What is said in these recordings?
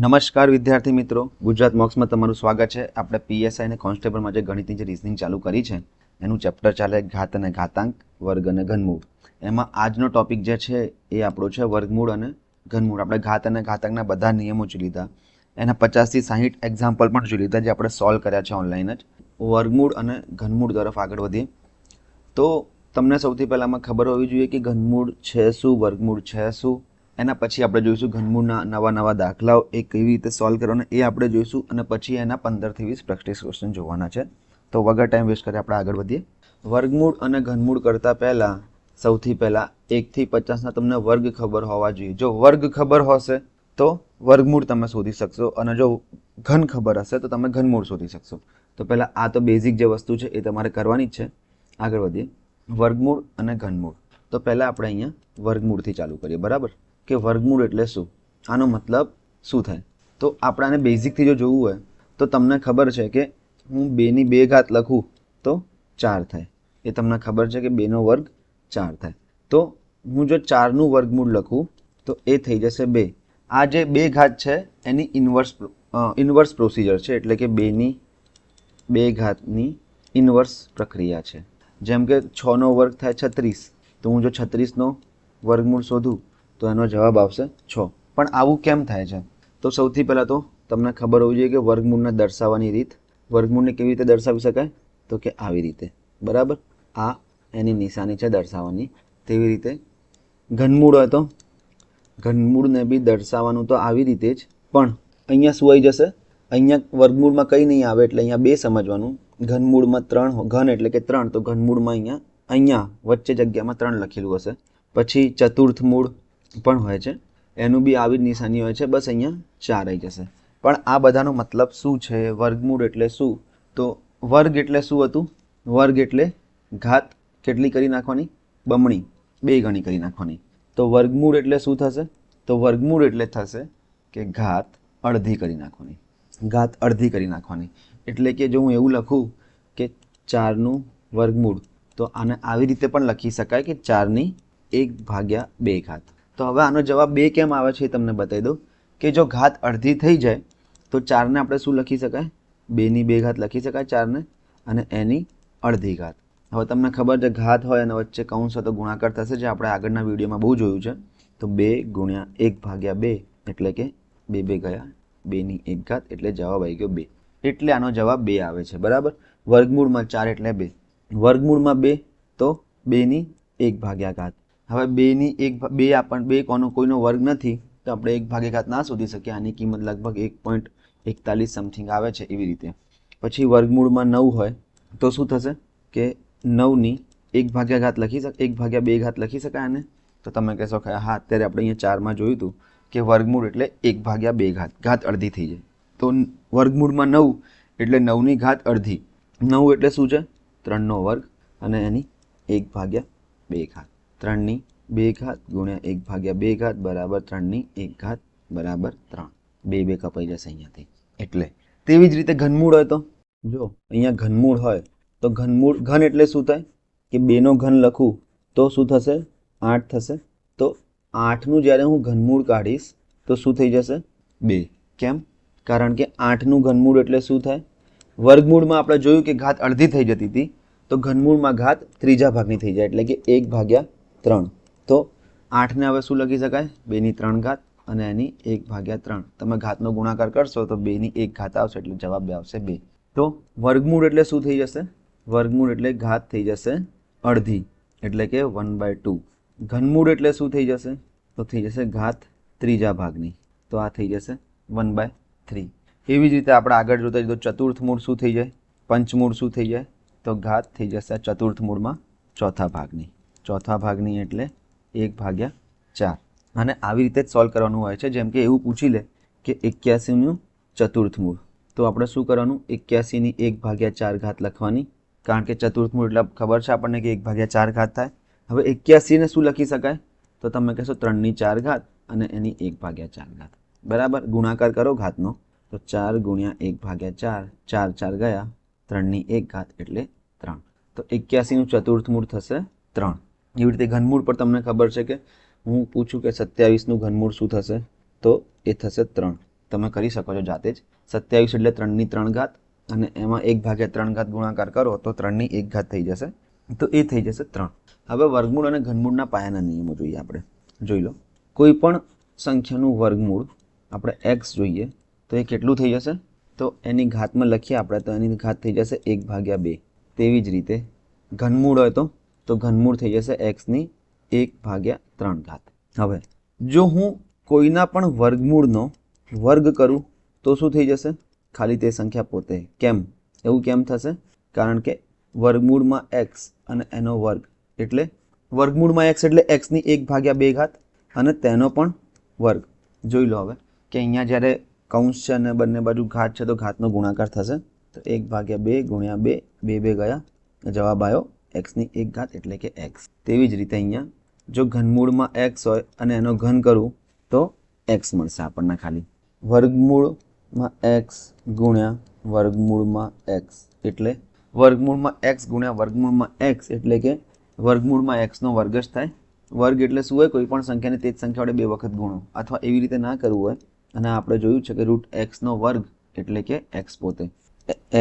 નમસ્કાર વિદ્યાર્થી મિત્રો, ગુજરાત મોક્સમાં તમારું સ્વાગત છે. આપણે પીએસઆઈ અને કોન્સ્ટેબલમાં જે ગણિતની જે રિઝનિંગ ચાલુ કરી છે એનું ચેપ્ટર ચાલે ઘાત અને ઘાતાંક, વર્ગ અને ઘનમૂળ. એમાં આજનો ટોપિક જે છે એ આપણો છે વર્ગમૂળ અને ઘનમૂળ. આપણે ઘાત અને ઘાતાંકના બધા નિયમો જોઈ લીધા, એના 50 થી 60 એક્ઝામ્પલ પણ જોઈ લીધા જે આપણે સોલ્વ કર્યા છે ઓનલાઈન જ. વર્ગમૂળ અને ઘનમૂળ તરફ આગળ વધીએ તો તમને સૌથી પહેલાં ખબર હોવી જોઈએ કે ઘનમૂળ છે શું, વર્ગમૂળ છે શું. એના પછી આપણે જોઈશું ઘનમૂળના નવા દાખલાઓ એ કેવી રીતે સોલ્વ કરવાના એ આપણે જોઈશું, અને પછી એના 15 થી 20 પ્રેક્ટિસ ક્વેશ્ચન જોવાના છે. તો વગર ટાઈમ વેસ્ટ કરી આપણે આગળ વધીએ. વર્ગમૂળ અને ઘનમૂળ કરતાં પહેલાં સૌથી પહેલાં 1 થી 50ના તમને વર્ગ ખબર હોવા જોઈએ. જો વર્ગ ખબર હશે તો વર્ગમૂળ તમે શોધી શકશો, અને જો ઘન ખબર હશે તો તમે ઘનમૂળ શોધી શકશો. તો પહેલાં આ તો બેઝિક જે વસ્તુ છે એ તમારે કરવાની જ છે. આગળ વધીએ. વર્ગમૂળ અને ઘનમૂળ. તો પહેલાં આપણે અહીંયા વર્ગમૂળથી ચાલુ કરીએ. બરાબર, કે વર્ગમૂળ એટલે શું, આનો મતલબ શું થાય. તો આપણાને બેઝિકથી જો જોવું હોય તો તમને ખબર છે કે હું 2ની 2 ઘાત લખું તો 4 થાય. એ તમને ખબર છે કે 2નો વર્ગ 4 થાય. તો હું જો 4નું વર્ગમૂળ લખું તો એ થઈ જશે 2. આ જે 2 ઘાત છે એની ઇન્વર્સ પ્રોસિજર છે, એટલે કે 2ની 2 ઘાતની ઇન્વર્સ પ્રક્રિયા છે. જેમ કે 6નો વર્ગ થાય 36, તો હું જો 36નો વર્ગમૂળ શોધું તો એનો જવાબ આવશે 6. પણ આવું કેમ થાય છે? તો સૌથી પહેલાં તો તમને ખબર હોવી જોઈએ કે વર્ગમૂળને દર્શાવવાની રીત. વર્ગમૂળને કેવી રીતે દર્શાવી શકાય? તો કે આવી રીતે. બરાબર, આ એની નિશાની છે દર્શાવવાની. તેવી રીતે ઘનમૂળ હોય તો ઘનમૂળને બી દર્શાવવાનું તો આવી રીતે જ, પણ અહીંયા શું આવી જશે? અહીંયા વર્ગમૂળમાં કંઈ નહીં આવે એટલે અહીંયા 2 સમજવાનું. ઘનમૂળમાં 3, ઘન એટલે કે 3, તો ઘનમૂળમાં અહીંયા વચ્ચે જગ્યામાં 3 લખેલું હશે. પછી ચતુર્થ મૂળ પણ હોય છે, એનું બી આવી જ નિશાની હોય છે, બસ અહીંયા 4 આવી જશે. પણ આ બધાનો મતલબ શું છે? વર્ગમૂળ એટલે શું? તો વર્ગ એટલે શું હતું? વર્ગ એટલે ઘાત કેટલી કરી નાખવાની? બમણી, 2 ગણી કરી નાખવાની. તો વર્ગમૂળ એટલે શું થશે? તો વર્ગમૂળ એટલે થશે કે ઘાત અડધી કરી નાખવાની. ઘાત અડધી કરી નાખવાની એટલે કે જો હું એવું લખું કે 4નું વર્ગમૂળ, તો આને આવી રીતે પણ લખી શકાય કે 4ની 1/2 ઘાત. તો હવે આનો જવાબ 2 કેમ આવે છે એ તમને બતાવી દઉં કે જો ઘાત અડધી થઈ જાય તો 4ને આપણે શું લખી શકાય? 2ની 2 ઘાત લખી શકાય 4ને, અને એની અડધી ઘાત. હવે તમને ખબર છે ઘાત હોય અને વચ્ચે કૌંસ હોય તો ગુણાકાર થશે, જે આપણે આગળના વિડીયોમાં બહુ જોયું છે. તો 2 ગુણ્યા 1/2 એટલે કે 2 2 ગયા 2ની 1 ઘાત, એટલે જવાબ આવી ગયો 2. એટલે આનો જવાબ 2 આવે છે. બરાબર, વર્ગમૂળમાં 4 એટલે 2, વર્ગમૂળમાં 2 તો 2ની 1/2 ઘાત. હવે 2ની 2 આપણને 2 કોઈનો વર્ગ નથી તો આપણે 1/2 ઘાત ના શોધી શકીએ. આની કિંમત લગભગ 1.41 સમથિંગ આવે છે એવી રીતે. પછી વર્ગમૂળમાં 9 હોય તો શું થશે કે 9ની 1/2 ઘાત લખી શકાય, 1/2 ઘાત લખી શકાય આને. તો તમે કહેશો કે હા, અત્યારે આપણે અહીંયા 4માં જોયું હતું કે વર્ગમૂળ એટલે 1/2 ઘાત, ઘાત અડધી થઈ જાય. તો વર્ગમૂળમાં 9 એટલે 9ની ઘાત અડધી. 9 એટલે શું છે? 3નો વર્ગ, અને એની 1/2 ઘાત. 3ની 2 ઘાત ગુણ્યા 1/2 ઘાત બરાબર 3ની 1 ઘાત બરાબર 3. 2 2 કપાઈ જશે અહીંયાથી. એટલે તેવી જ રીતે ઘનમૂળ હોય તો જો અહીંયા ઘનમૂળ હોય તો ઘન એટલે શું થાય કે 2નો ઘન લખું તો શું થશે? 8 થશે. તો 8નું જ્યારે હું ઘનમૂળ કાઢીશ તો શું થઈ જશે? 2. કેમ? કારણ કે 8નું ઘનમૂળ એટલે શું થાય? વર્ગમૂળમાં આપણે જોયું કે ઘાત અડધી થઈ જતી હતી, તો ઘનમૂળમાં ઘાત 3 ભાગની થઈ જાય એટલે કે 1/3. તો 8ને હવે શું લખી શકાય? 2ની 3 ઘાત અને એની 1/3. તમે ઘાતનો ગુણાકાર કરશો તો 2ની 1 ઘાત આવશે, એટલે જવાબ આવશે 2. તો વર્ગમૂળ એટલે શું થઈ જશે? વર્ગમૂળ એટલે ઘાત થઈ જશે અડધી, એટલે કે 1/2. ઘનમૂળ એટલે શું થઈ જશે? તો થઈ જશે ઘાત 3 ભાગની, તો આ થઈ જશે 1/3. એવી જ રીતે આપણે આગળ જોતા જઈએ તો ચતુર્થ મૂળ શું થઈ જાય? પંચમૂળ શું થઈ જાય? તો ઘાત થઈ જશે ચતુર્થ મૂળમાં 4થા ભાગની. 4થા ભાગની એટલે 1/4. અને આવી રીતે જ સોલ્વ કરવાનું હોય છે. જેમ કે એવું પૂછી લે કે 81નું ચતુર્થ મૂળ, તો આપણે શું કરવાનું? 81ની 1/4 ઘાત લખવાની, કારણ કે ચતુર્થ મૂળ એટલે ખબર છે આપણને કે 1/4 ઘાત થાય. હવે 81ને શું લખી શકાય? તો તમે કહેશો 3ની 4 ઘાત અને એની 1/4 ઘાત. બરાબર, ગુણાકાર કરો ઘાતનો તો 4 ગુણ્યા 1/4, 4 4 ગયા 3ની 1 ઘાત એટલે 3. તો 81નું ચતુર્થ મૂળ થશે 3. એવી રીતે ઘનમૂળ પર તમને ખબર છે કે હું પૂછું કે 27નું ઘનમૂળ શું થશે? તો એ થશે 3. તમે કરી શકો છો જાતે જ. 27 એટલે 3 ની 3 ઘાત અને એમાં 1/3 ઘાત ગુણાકાર કરો તો 3 ની 1 ઘાત થઈ જશે, તો એ થઈ જશે 3. હવે વર્ગમૂળ અને ઘનમૂળના પાયાના નિયમો જોઈએ આપણે. જોઈ લો, કોઈ પણ સંખ્યાનું વર્ગમૂળ આપણે x જોઈએ તો એ કેટલું થઈ જશે, તો એની ઘાતમાં લખીએ આપણે તો એની ઘાત થઈ જશે 1/2. તેવી જ રીતે ઘનમૂળ હોય તો ઘનમૂળ થઈ જશે x ની 1/3 ઘાત. હવે જો હું કોઈના પણ વર્ગમૂળનો વર્ગ કરું તો શું થઈ જશે, ખાલી તે સંખ્યા પોતે. કેમ એવું કેમ થશે, કારણ કે વર્ગમૂળમાં x અને એનો વર્ગ એટલે વર્ગમૂળમાં x એટલે x ની 1/2 ઘાત અને તેનો પણ વર્ગ. જોઈ લો હવે કે અહીંયા જ્યારે કૌંસ છે અને બંને બાજુ ઘાત છે તો ઘાતનો ગુણાકાર થશે, તો 1/2 ગુણ્યા 2, 2 ગયા, જવાબ આવ્યો x ની 1 ઘાત એટલે કે x. તેવી જ રીતે અહીંયા જો ઘનમૂળમાં x હોય અને એનો ઘન કરું તો x મળશે આપણને. ખાલી વર્ગમૂળમાં x ગુણ્યા વર્ગમૂળમાં x એટલે વર્ગમૂળમાં x ગુણ્યા વર્ગમૂળમાં x એટલે કે વર્ગમૂળમાં x નો વર્ગ જ થાય. વર્ગ એટલે શું હોય, કોઈ પણ સંખ્યાને તે જ સંખ્યા વડે 2 વખત ગુણો, અથવા એવી રીતે ના કરવું હોય અને આપણે જોયું છે કે √x નો વર્ગ એટલે કે x પોતે.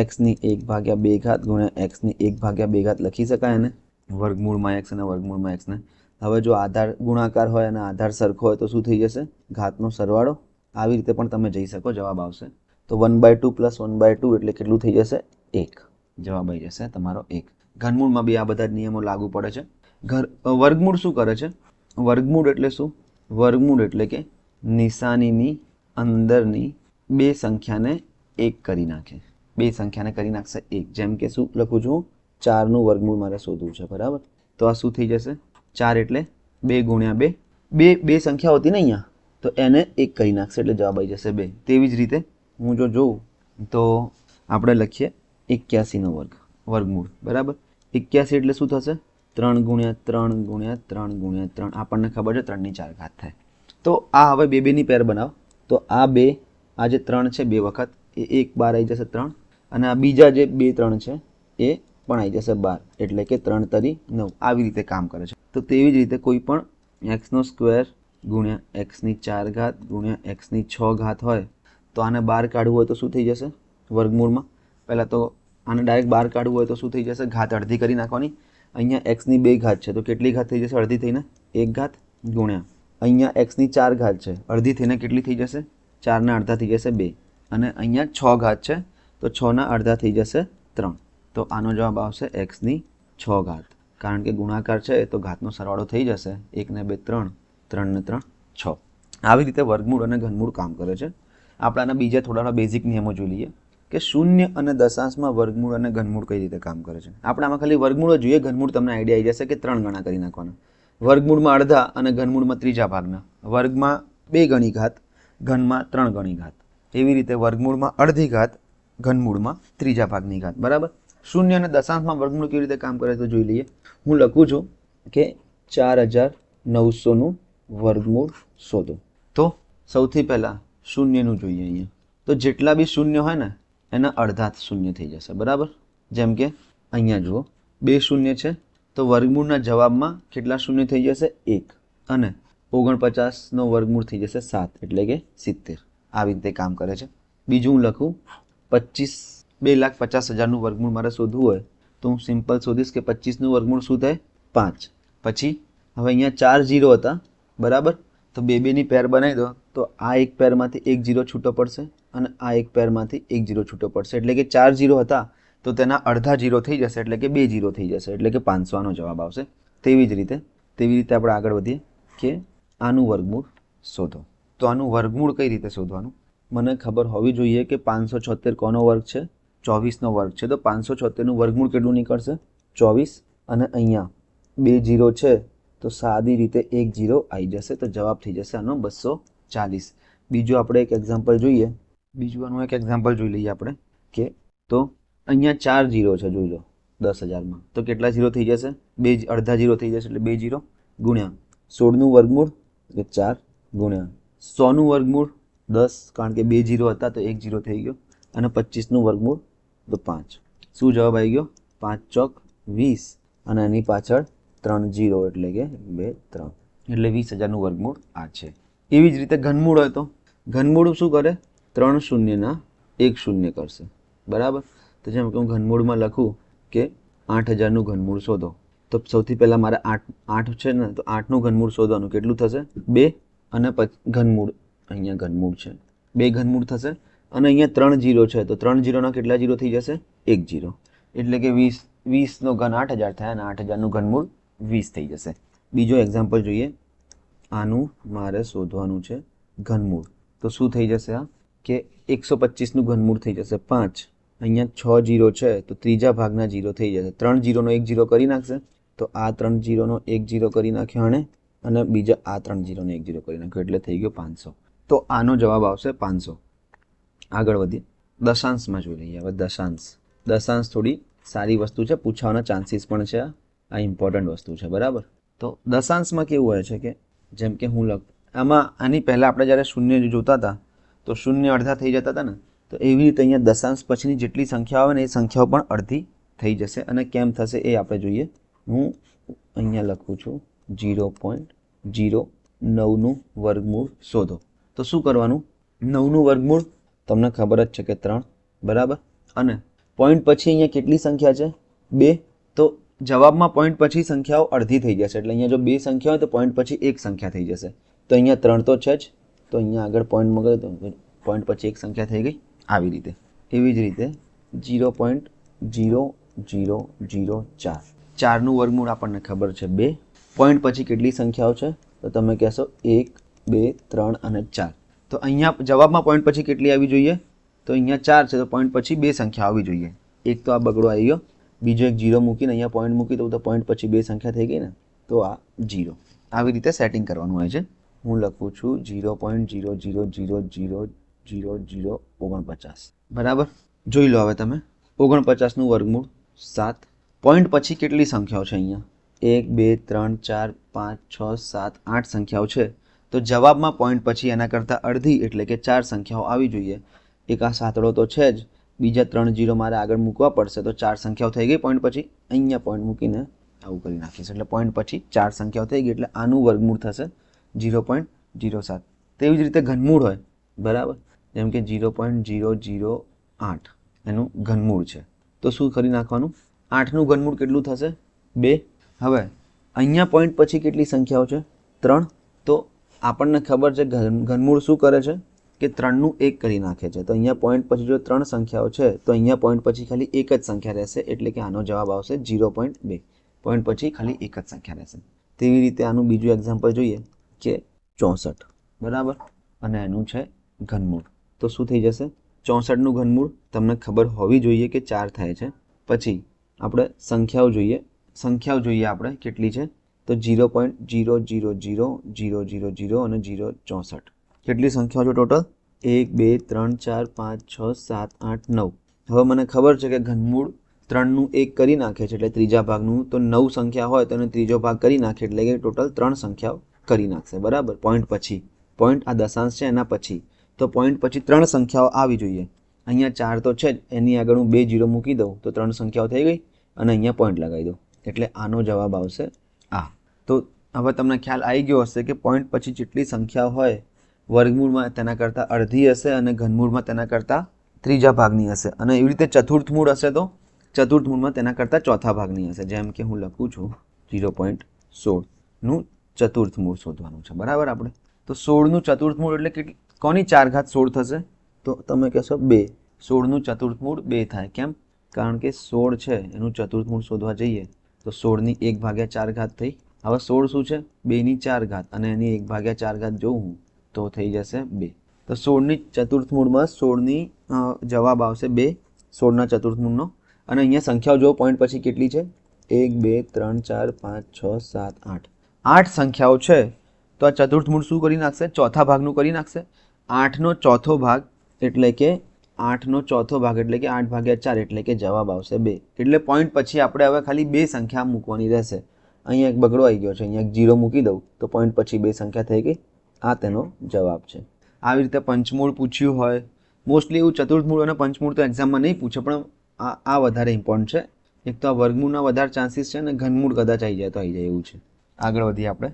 x ની 1/2 ઘાત ગુણ્યા x ની 1/2 ઘાત લખી શકાય ને વર્ગમૂળમાં x અને વર્ગમૂળમાં x ને. હવે જો આધાર ગુણાકાર હોય અને આધાર સરખો હોય તો શું થઈ જશે, ઘાતનો સરવાળો. આવી રીતે પણ તમે જઈ શકો, જવાબ આવશે. તો 1/2 + 1/2 એટલે કેટલું થઈ જશે, 1. જવાબ આવી જશે તમારો 1. ઘનમૂળમાં બી આ બધા જ નિયમો લાગુ પડે છે. વર્ગમૂળ શું કરે છે, વર્ગમૂળ એટલે શું, વર્ગમૂળ એટલે કે નિશાનીની અંદરની બે સંખ્યાને 1 કરી નાખે. બે સંખ્યાને કરી નાખશે 1. જેમ કે શું લખું છું, 4નું વર્ગમૂળ મારે શોધવું છે, બરાબર. તો આ શું થઈ જશે, 4 એટલે 2 ગુણ્યા 2, બે સંખ્યા હોતી ને અહીંયા, તો એને 1 કરી નાખશે એટલે જવાબ આવી જશે 2. તેવી જ રીતે હું જો જોઉં તો આપણે લખીએ 81નો વર્ગમૂળ, બરાબર. 81 એટલે શું થશે, 3 ગુણ્યા 3 ગુણ્યા 3 ગુણ્યા 3. આપણને ખબર છે 3 ની 4 ઘાત થાય. તો આ હવે 2 ની પેર બનાવો તો આ 2, આ જે 3 છે 2 વખત એ 1 બાર આવી જશે 3, અને આ બીજા જે 2 3 છે એ પણ આવી જશે 12 એટલે કે 3 તરી 9. આવી રીતે કામ કરે છે. તો તેવી જ રીતે કોઈ પણ x² ગુણ્યા x ની 4 ઘાત ગુણ્યા x ની 6 ઘાત હોય તો આને બહાર કાઢવું હોય તો શું થઈ જશે વર્ગમૂળમાં. પહેલાં તો આને ડાયરેક્ટ બહાર કાઢવું હોય તો શું થઈ જશે, ઘાત અડધી કરી નાખવાની. અહીંયા x ની 2 ઘાત છે તો કેટલી ઘાત થઈ જશે, અડધી થઈને 1 ઘાત ગુણ્યા અહીંયા x ની 4 ઘાત છે, અડધી થઈને કેટલી થઈ જશે, 4 ના અડધા થઈ જશે 2, અને અહીંયા 6 ઘાત છે તો 6 ના અડધા થઈ જશે 3. તો આનો જવાબ આવશે x ની 6 ઘાત. કારણ કે ગુણાકાર છે તો ઘાતનો સરવાળો થઈ જશે, 1 ને 2 3, 3 ને 3 6. આવી રીતે વર્ગમૂળ અને ઘનમૂળ કામ કરે છે. આપણે આના બીજા થોડા બેઝિક નિયમો જોઈ લઈએ કે શૂન્ય અને દશાંશમાં વર્ગમૂળ અને ઘનમૂળ કઈ રીતે કામ કરે છે. આપણે આમાં ખાલી વર્ગમૂળ જોઈએ, ઘનમૂળ તમને આઈડિયા આવી જશે કે 3 ગણા કરી નાખવાના. વર્ગમૂળમાં અડધા અને ઘનમૂળમાં ત્રીજા ભાગના. વર્ગમાં 2 ગણી ઘાત, ઘનમાં 3 ગણી ઘાત. એવી રીતે વર્ગમૂળમાં અડધી ઘાત, ઘનમૂળમાં ત્રીજા ભાગની ઘાત, બરાબર. શૂન્ય અને દશાંશમાં વર્ગમૂળ કેવી રીતે કામ કરે તો જોઈ લઈએ. હું લખું છું કે 4900નું વર્ગમૂળ શોધો. તો સૌથી પહેલાં શૂન્યનું જોઈએ અહીંયા. તો જેટલા બી શૂન્ય હોય ને એના અડધા શૂન્ય થઈ જશે, બરાબર. જેમ કે અહીંયા જુઓ 2 શૂન્ય છે તો વર્ગમૂળના જવાબમાં કેટલા શૂન્ય થઈ જશે, 1, અને 49નો વર્ગમૂળ થઈ જશે 7 એટલે કે 70. આવી રીતે કામ કરે છે. બીજું હું લખું 2,50,000નું વર્ગમૂળ મારે શોધવું હોય તો હું સિમ્પલ શોધીશ કે 25નું વર્ગમૂળ શું થાય, 5. પછી હવે અહીંયા 4 0 હતા, બરાબર. તો 2 ની પેર બનાવી દો તો આ એક પેરમાંથી 1 0 છૂટો પડશે અને આ એક પેરમાંથી 1 0 છૂટો પડશે એટલે કે 4 0 હતા તો તેના અડધા 0 થઈ જશે એટલે કે 2 0 થઈ જશે એટલે કે 500નો જવાબ આવશે. તેવી જ રીતે આપણે આગળ વધીએ કે આનું વર્ગમૂળ શોધો. તો આનું વર્ગમૂળ કઈ રીતે શોધવાનું, મને ખબર હોવી જોઈએ કે 576 કોનો વર્ગ છે, 24નો વર્ગ છે. તો 576નું વર્ગમૂળ કેટલું નીકળશે, 24, અને અહીંયા 2 0 છે તો સાદી રીતે 1 0 આવી જશે તો જવાબ થઈ જશે આનો 240. બીજું આપણે એક એક્ઝામ્પલ જોઈએ. આનું એક એક્ઝામ્પલ જોઈ લઈએ આપણે કે તો અહીંયા 4 0 છે, જોઈ લો 10,000માં તો કેટલા 0 થઈ જશે, 2 અડધા 0 થઈ જશે એટલે 2 0 ગુણ્યા 16નું વર્ગમૂળ એટલે 4 ગુણ્યા 100નું વર્ગમૂળ 10, કારણ કે 2 0 હતા તો 1 0 થઈ ગયો, અને 25નું વર્ગમૂળ તો 5. શું જવાબ આવી ગયો, 5 ચોક 20, અને એની પાછળ 3 0 એટલે કે 2 3 એટલે 20,000નું વર્ગમૂળ આ છે. એવી જ રીતે ઘનમૂળ હોય તો ઘનમૂળ શું કરે, 3 શૂન્યના 1 શૂન્ય કરશે, બરાબર. તો જેમ કે હું ઘનમૂળમાં લખું કે 8000નું ઘનમૂળ શોધો, તો સૌથી પહેલાં મારે 8 છે ને, તો 8નું ઘનમૂળ શોધવાનું. કેટલું થશે? 2 અને ઘનમૂળ, અહીંયા ઘનમૂળ છે 2 ઘનમૂળ થશે. અને અહીંયા 3 જીરો છે, તો 3 જીરોના કેટલા જીરો થઈ જશે? 1 જીરો. એટલે કે 20નો ઘન 8000 થાય અને 8000નું ઘનમૂળ 20 થઈ જશે. બીજો એક્ઝામ્પલ જોઈએ. આનું મારે શોધવાનું છે ઘનમૂળ. તો શું થઈ જશે? આ કે 125નું ઘનમૂળ થઈ જશે 5. અહીંયા 6 જીરો છે, તો ત્રીજા ભાગના જીરો થઈ જશે. 3 જીરોનો 1 જીરો કરી નાખશે, તો આ 3 જીરોનો 1 જીરો કરી નાખ્યો અને બીજા આ 3 જીરોનો 1 જીરો કરી નાખ્યો, એટલે થઈ ગયો 500. તો આનો જવાબ આવશે 500. આગળ વધીએ, દશાંશમાં જોઈ લઈએ. હવે દશાંશ થોડી સારી વસ્તુ છે, પૂછવાના ચાન્સીસ પણ છે. આ ઇમ્પોર્ટન્ટ વસ્તુ છે, બરાબર. તો દશાંશમાં કેવું હોય છે કે જેમ કે હું આમાં આની પહેલાં આપણે જ્યારે શૂન્ય જોતા હતા તો શૂન્ય અડધા થઈ જતા હતા ને, તો એવી રીતે અહીંયા દશાંશ પછીની જેટલી સંખ્યાઓ આવે ને એ સંખ્યાઓ પણ અડધી થઈ જશે. અને કેમ થશે એ આપણે જોઈએ. હું અહીંયા લખું છું 0.09નું વર્ગમૂળ શોધો. તો શું કરવાનું? 9નું વર્ગમૂળ તમને ખબર જ છે કે 3, બરાબર. અને પોઈન્ટ પછી અહીંયા કેટલી સંખ્યા છે? 2. તો જવાબમાં પોઈન્ટ પછી સંખ્યાઓ અડધી થઈ જશે. એટલે અહીંયા જો 2 સંખ્યા હોય તો પોઈન્ટ પછી 1 સંખ્યા થઈ જશે. તો અહીંયા 3 તો છે જ, તો અહીંયા આગળ પોઈન્ટ મૂકે તો પોઈન્ટ પછી 1 સંખ્યા થઈ ગઈ. આવી રીતે. એવી જ રીતે 0.0004, 4નું વર્ગમૂળ આપણને ખબર છે 2. પોઈન્ટ પછી કેટલી સંખ્યાઓ છે? તો તમે કહેશો 1, 2, 3 અને 4. તો અહીંયા જવાબમાં પોઈન્ટ પછી કેટલી આવી જોઈએ? તો અહીંયા 4 છે, તો પોઈન્ટ પછી 2 સંખ્યા આવી જોઈએ. એક તો આ બગડો આવી ગયો, બીજો એક જીરો મૂકીને અહીંયા પોઈન્ટ મૂકી દઉં તો પોઈન્ટ પછી 2 સંખ્યા થઈ ગઈ ને, તો આ 0. આવી રીતે સેટિંગ કરવાનું હોય છે. હું લખું છું 0.00000049, બરાબર. જોઈ લો હવે તમે. 49નું વર્ગમૂળ 7. પોઈન્ટ પછી કેટલી સંખ્યાઓ છે? અહીંયા 1, 2, 3, 4, 5, 6, 7, 8 સંખ્યાઓ છે. તો જવાબમાં પોઈન્ટ પછી એના કરતાં અડધી એટલે કે 4 સંખ્યાઓ આવી જોઈએ. એક આ સાતડો તો છે જ, બીજા 3 જીરો મારે આગળ મૂકવા પડશે, તો 4 સંખ્યાઓ થઈ ગઈ પોઈન્ટ પછી. અહીંયા પોઈન્ટ મૂકીને આવું કરી નાખીશ, એટલે પોઈન્ટ પછી 4 સંખ્યાઓ થઈ ગઈ, એટલે આનું વર્ગમૂળ થશે 0.07. તેવી જ રીતે ઘનમૂળ હોય, બરાબર. જેમ કે 0.008 એનું ઘનમૂળ છે, તો શું કરી નાખવાનું? 8નું ઘનમૂળ કેટલું થશે? 2. હવે અહીંયા પોઈન્ટ પછી કેટલી સંખ્યાઓ છે? 3. તો આપણને ખબર છે ઘનમૂળ શું કરે છે કે 3નું 1 કરી નાખે છે. તો અહીંયા પોઈન્ટ પછી જો 3 સંખ્યાઓ છે તો અહીંયા પોઈન્ટ પછી ખાલી એક જ સંખ્યા રહેશે, એટલે કે આનો જવાબ આવશે 0.2. પોઈન્ટ પછી ખાલી એક જ સંખ્યા રહેશે. તેવી રીતે આનું બીજું એક્ઝામ્પલ જોઈએ કે 64, બરાબર. અને એનું છે ઘનમૂળ. તો શું થઈ જશે? 64નું ઘનમૂળ તમને ખબર હોવી જોઈએ કે 4 થાય છે. પછી આપણે સંખ્યાઓ જોઈએ આપણે કેટલી છે? તો 0.000000 અને 0.64. કેટલી સંખ્યાઓ છે ટોટલ? 1, 2, 3, 4, 5, 6, 7, 8, 9. હવે મને ખબર છે કે ઘનમૂળ 3નું 1 કરી નાખે છે, એટલે ત્રીજા ભાગનું. તો 9 સંખ્યા હોય તો એને ત્રીજો ભાગ કરી નાખે, એટલે કે ટોટલ 3 સંખ્યાઓ કરી નાખશે, બરાબર. પોઈન્ટ પછી, પોઈન્ટ આ દશાંશ છે એના પછી, તો પોઈન્ટ પછી 3 સંખ્યાઓ આવી જોઈએ. અહીંયા 4 તો છે જ, એની આગળ હું 2 જીરો મૂકી દઉં તો 3 સંખ્યાઓ થઈ ગઈ, અને અહીંયા પોઈન્ટ લગાવી દઉં, એટલે આનો જવાબ આવશે આ. તો હવે તમને ખ્યાલ આવી ગયો હશે કે પોઈન્ટ પછી જેટલી સંખ્યાઓ હોય વર્ગમૂળમાં તેના કરતાં અડધી હશે અને ઘનમૂળમાં તેના કરતાં ત્રીજા ભાગની હશે. અને એવી રીતે ચતુર્થ મૂળ હશે તો ચતુર્થ મૂળમાં તેના કરતાં ચોથા ભાગની હશે. જેમ કે હું લખું છું 0.16નું ચતુર્થ મૂળ શોધવાનું છે, બરાબર. આપણે તો 16નું ચતુર્થ મૂળ એટલે કેટલી? કોની 4 ઘાત 16 થશે? તો તમે કહેશો 2. 16નું ચતુર્થ મૂળ 2 થાય. કેમ? કારણ કે 16 છે એનું ચતુર્થ મૂળ શોધવા જઈએ તો 16ની 1/4 ઘાત થઈ. હવે 16 શું છે? 2ની 4 ઘાત, અને એની 1/4 ઘાત જોઉં તો થઈ જશે 2. તો 16ની ચતુર્થ મૂળમાં 16ની જવાબ આવશે 2, 16ના ચતુર્થ મૂળનો. અને અહીંયા સંખ્યાઓ જો પોઈન્ટ પછી કેટલી છે? 1, 2, 3, 4, 5, 6, 7, 8. 8 સંખ્યાઓ છે, તો આ ચતુર્થ મૂળ શું કરી નાખશે? ચોથા ભાગનું કરી નાખશે. 8નો ચોથો ભાગ એટલે કે 8/4 એટલે કે જવાબ આવશે 2. એટલે પોઈન્ટ પછી આપણે હવે ખાલી 2 સંખ્યા મૂકવાની રહેશે. અહીંયા એક બગડો આવી ગયો છે, અહીંયા એક જીરો મૂકી દઉં તો પોઈન્ટ પછી 2 સંખ્યા થઈ ગઈ. આ તેનો જવાબ છે. આવી રીતે પંચમૂળ પૂછ્યું હોય, મોસ્ટલી એવું ચતુર્થ મૂળ અને પંચમૂળ તો એક્ઝામમાં નહીં પૂછે, પણ આ વધારે ઇમ્પોર્ટન્ટ છે. એક તો આ વર્ગમૂળના વધારે ચાન્સીસ છે અને ઘનમૂળ કદાચ આવી જાય તો આવી જાય એવું છે. આગળ વધીએ આપણે.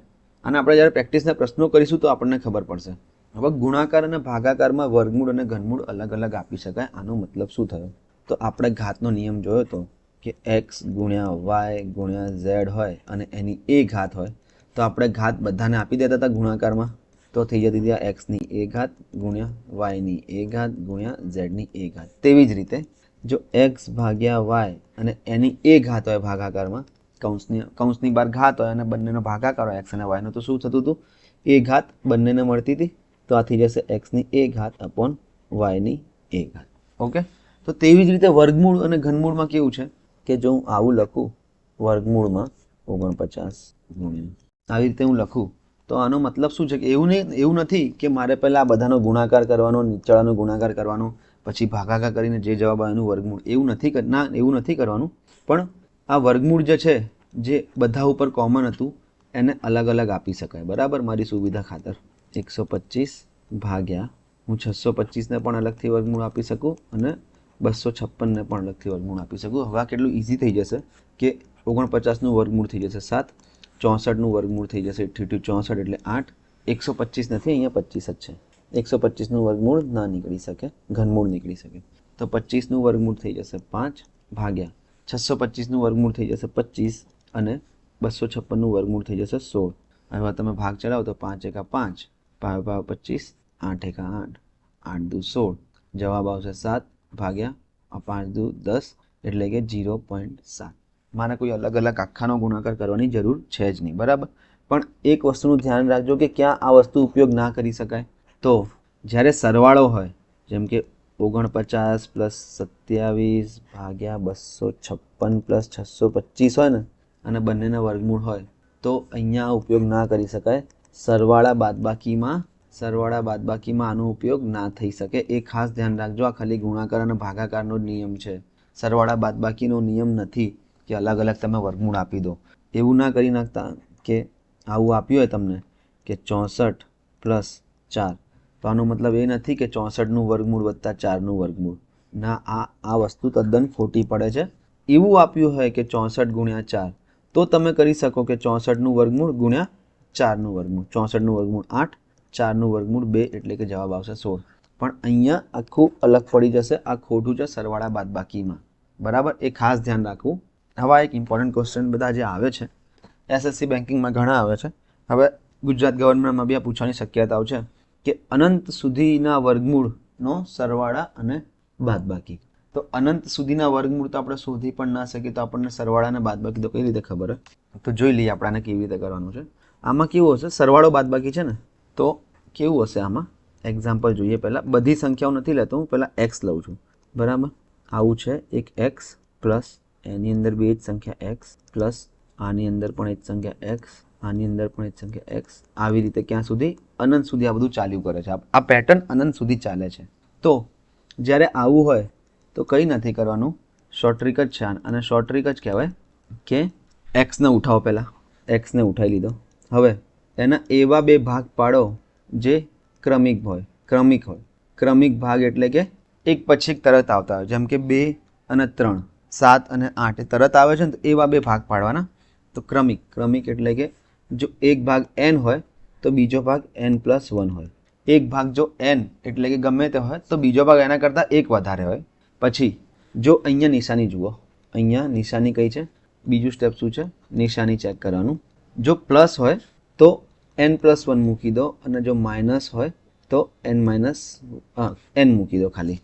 અને આપણે જ્યારે પ્રેક્ટિસના પ્રશ્નો કરીશું તો આપણને ખબર પડશે. હવે ગુણાકાર અને ભાગાકારમાં વર્ગમૂળ અને ઘનમૂળ અલગ અલગ આપી શકાય. આનો મતલબ શું થયો? તો આપણે ઘાતનો નિયમ જોયો હતો કે x ગુણ્યા y ગુણ્યા z હોય અને એની a ઘાત હોય તો આપણે ઘાત બધાને આપી દેતા હતા ગુણાકારમાં, તો થઈ જતી હતી આ x ની a ઘાત ગુણ્યા y ની a ઘાત ગુણ્યા z ની a ઘાત. તેવી જ રીતે જો x ભાગ્યા y અને એની a ઘાત હોય ભાગાકારમાં, કૌંસની બહાર ઘાત હોય અને બંનેનો ભાગાકાર હોય x અને y નો, તો શું થતું હતું? a ઘાત બંનેને મળતી હતી, તો આ થઈ જશે x ની a ઘાત અપોન y ની a ઘાત. ઓકે, તો તેવી જ રીતે વર્ગમૂળ અને ઘનમૂળમાં કેવું છે કે જો હું આવું લખું વર્ગમૂળમાં 49 ગુણ્યા આવી રીતે હું લખું તો આનો મતલબ શું છે કે એવું નથી કે મારે પહેલા આ બધાનો ગુણાકાર કરવાનો, નીચેવાળાનો ગુણાકાર કરવાનો, પછી ભાગાકાર કરીને જે જવાબ આવે એનું વર્ગમૂળ, એવું નથી કરવાનું. પણ આ વર્ગમૂળ જે છે જે બધા ઉપર કોમન હતું એને અલગ અલગ આપી શકાય. બરાબર, મારી સુવિધા ખાતર 125 ભાગ્યા હું 625ને પણ અલગથી વર્ગમૂળ આપી શકું અને 256ને પણ અલગથી વર્ગમૂળ આપી શકું. હવે આ કેટલું ઇઝી થઈ જશે કે 49નું વર્ગમૂળ થઈ જશે 7, 64નું વર્ગમૂળ થઈ જશે 64 એટલે 8, 125 નથી, અહીંયા 25 જ છે. 125નું વર્ગમૂળ ના નીકળી શકે, ઘનમૂળ નીકળી શકે. તો 25નું વર્ગમૂળ થઈ જશે 5 ભાગ્યા 625નું વર્ગમૂળ થઈ જશે 25 અને 256નું વર્ગમૂળ થઈ જશે 16. હવે તમે ભાગ ચલાવો તો 5 એકા 5, 5 25, 8 એકા 8, 8 દુ 16, જવાબ આવશે 7 ભાગ્યા 5 દુ 10 એટલે કે 0.7. મારે કોઈ અલગ અલગ આખાનો ગુણાકાર કરવાની જરૂર છે જ નહીં. બરાબર, પણ એક વસ્તુનું ધ્યાન રાખજો કે ક્યાં આ વસ્તુ ઉપયોગ ના કરી શકાય. તો જ્યારે સરવાળો હોય, જેમ કે 49 પ્લસ 27 ભાગ્યા 256 પ્લસ 625 હોય ને અને બંનેના વર્ગમૂળ હોય તો અહીંયા ઉપયોગ ના કરી શકાય. સરવાળા બાદબાકીમાં આનો ઉપયોગ ના થઈ શકે. એ ખાસ ધ્યાન રાખજો. આ ખાલી ગુણાકાર અને ભાગાકારનો જ નિયમ છે, સરવાળા બાદબાકીનો નિયમ નથી કે અલગ અલગ તમે વર્ગમૂળ આપી દો. એવું ના કરી નાખતા કે આવું આપ્યું હોય તમને કે 64 પ્લસ 4, તો આનો મતલબ એ નથી કે 64નું વર્ગમૂળ વત્તા 4નું વર્ગમૂળ. ના, આ વસ્તુ તદ્દન ખોટી પડે છે. એવું આપ્યું હોય કે 64 ગુણ્યા 4, તો તમે કરી શકો કે 64નું વર્ગમૂળ ગુણ્યા 4નું વર્ગમૂળ. 64નું વર્ગમૂળ 8, 4નું વર્ગમૂળ 2 એટલે કે જવાબ આવશે 16. પણ અહીંયા આખું અલગ પડી જશે. આ ખોટું છે સરવાળા બાદબાકીમાં. બરાબર, એ ખાસ ધ્યાન રાખવું. હવે એક ઇમ્પોર્ટન્ટ ક્વેશ્ચન બધા જે આવે છે એસએસસી બેન્કિંગમાં ઘણા આવે છે. હવે ગુજરાત ગવર્મેન્ટમાં બી આ પૂછવાની શક્યતાઓ છે કે અનંત સુધીના વર્ગમૂળનો સરવાળા અને બાદબાકી. તો અનંત સુધીના વર્ગમૂળ તો આપણે શોધી પણ ના શકીએ, તો આપણને સરવાળા અને બાદબાકી તો કઈ રીતે ખબર હોય? તો જોઈ લઈએ આપણે કેવી રીતે કરવાનું છે. આમાં કેવું હશે, સરવાળો બાદબાકી છે ને, તો કેવું હશે આમાં એક્ઝામ્પલ જોઈએ. પહેલાં બધી સંખ્યાઓ નથી લેતો હું, પહેલાં એક્સ લઉં છું. બરાબર, આવું છે એક એક્સ પ્લસ એની અંદર બી જ સંખ્યા એક્સ પ્લસ આની અંદર પણ જ સંખ્યા એક્સ, આની અંદર પણ જ સંખ્યા એક્સ. આવી રીતે ક્યાં સુધી? અનંત સુધી આ બધું ચાલ્યું કરે છે. આ પેટર્ન અનંત સુધી ચાલે છે. તો જ્યારે આવું હોય તો કંઈ નથી કરવાનું, શોર્ટ ટ્રીક જ છે અને શોર્ટ ટ્રીક જ કહેવાય કે એક્સને ઉઠાવો. પહેલાં એક્સને ઉઠાવી લીધો. હવે એના એવા બે ભાગ પાડો જે ક્રમિક હોય. ક્રમિક ભાગ એટલે કે એક પછી એક તરત આવતા હોય, જેમ કે 2 અને 3, 7 અને 8 એ તરત આવે છે ને, તો એવા બે ભાગ પાડવાના. તો ક્રમિક એટલે કે જો એક ભાગ n હોય તો બીજો ભાગ n+1 હોય. એક ભાગ જો n એટલે કે ગમે તે હોય તો બીજો ભાગ એના કરતાં એક વધારે હોય. પછી જો અહીંયા નિશાની જુઓ, અહીંયા નિશાની કઈ છે? બીજું સ્ટેપ શું છે? નિશાની ચેક કરવાનું. જો પ્લસ હોય તો n+1 મૂકી દો અને જો માઇનસ હોય તો n મૂકી દો ખાલી.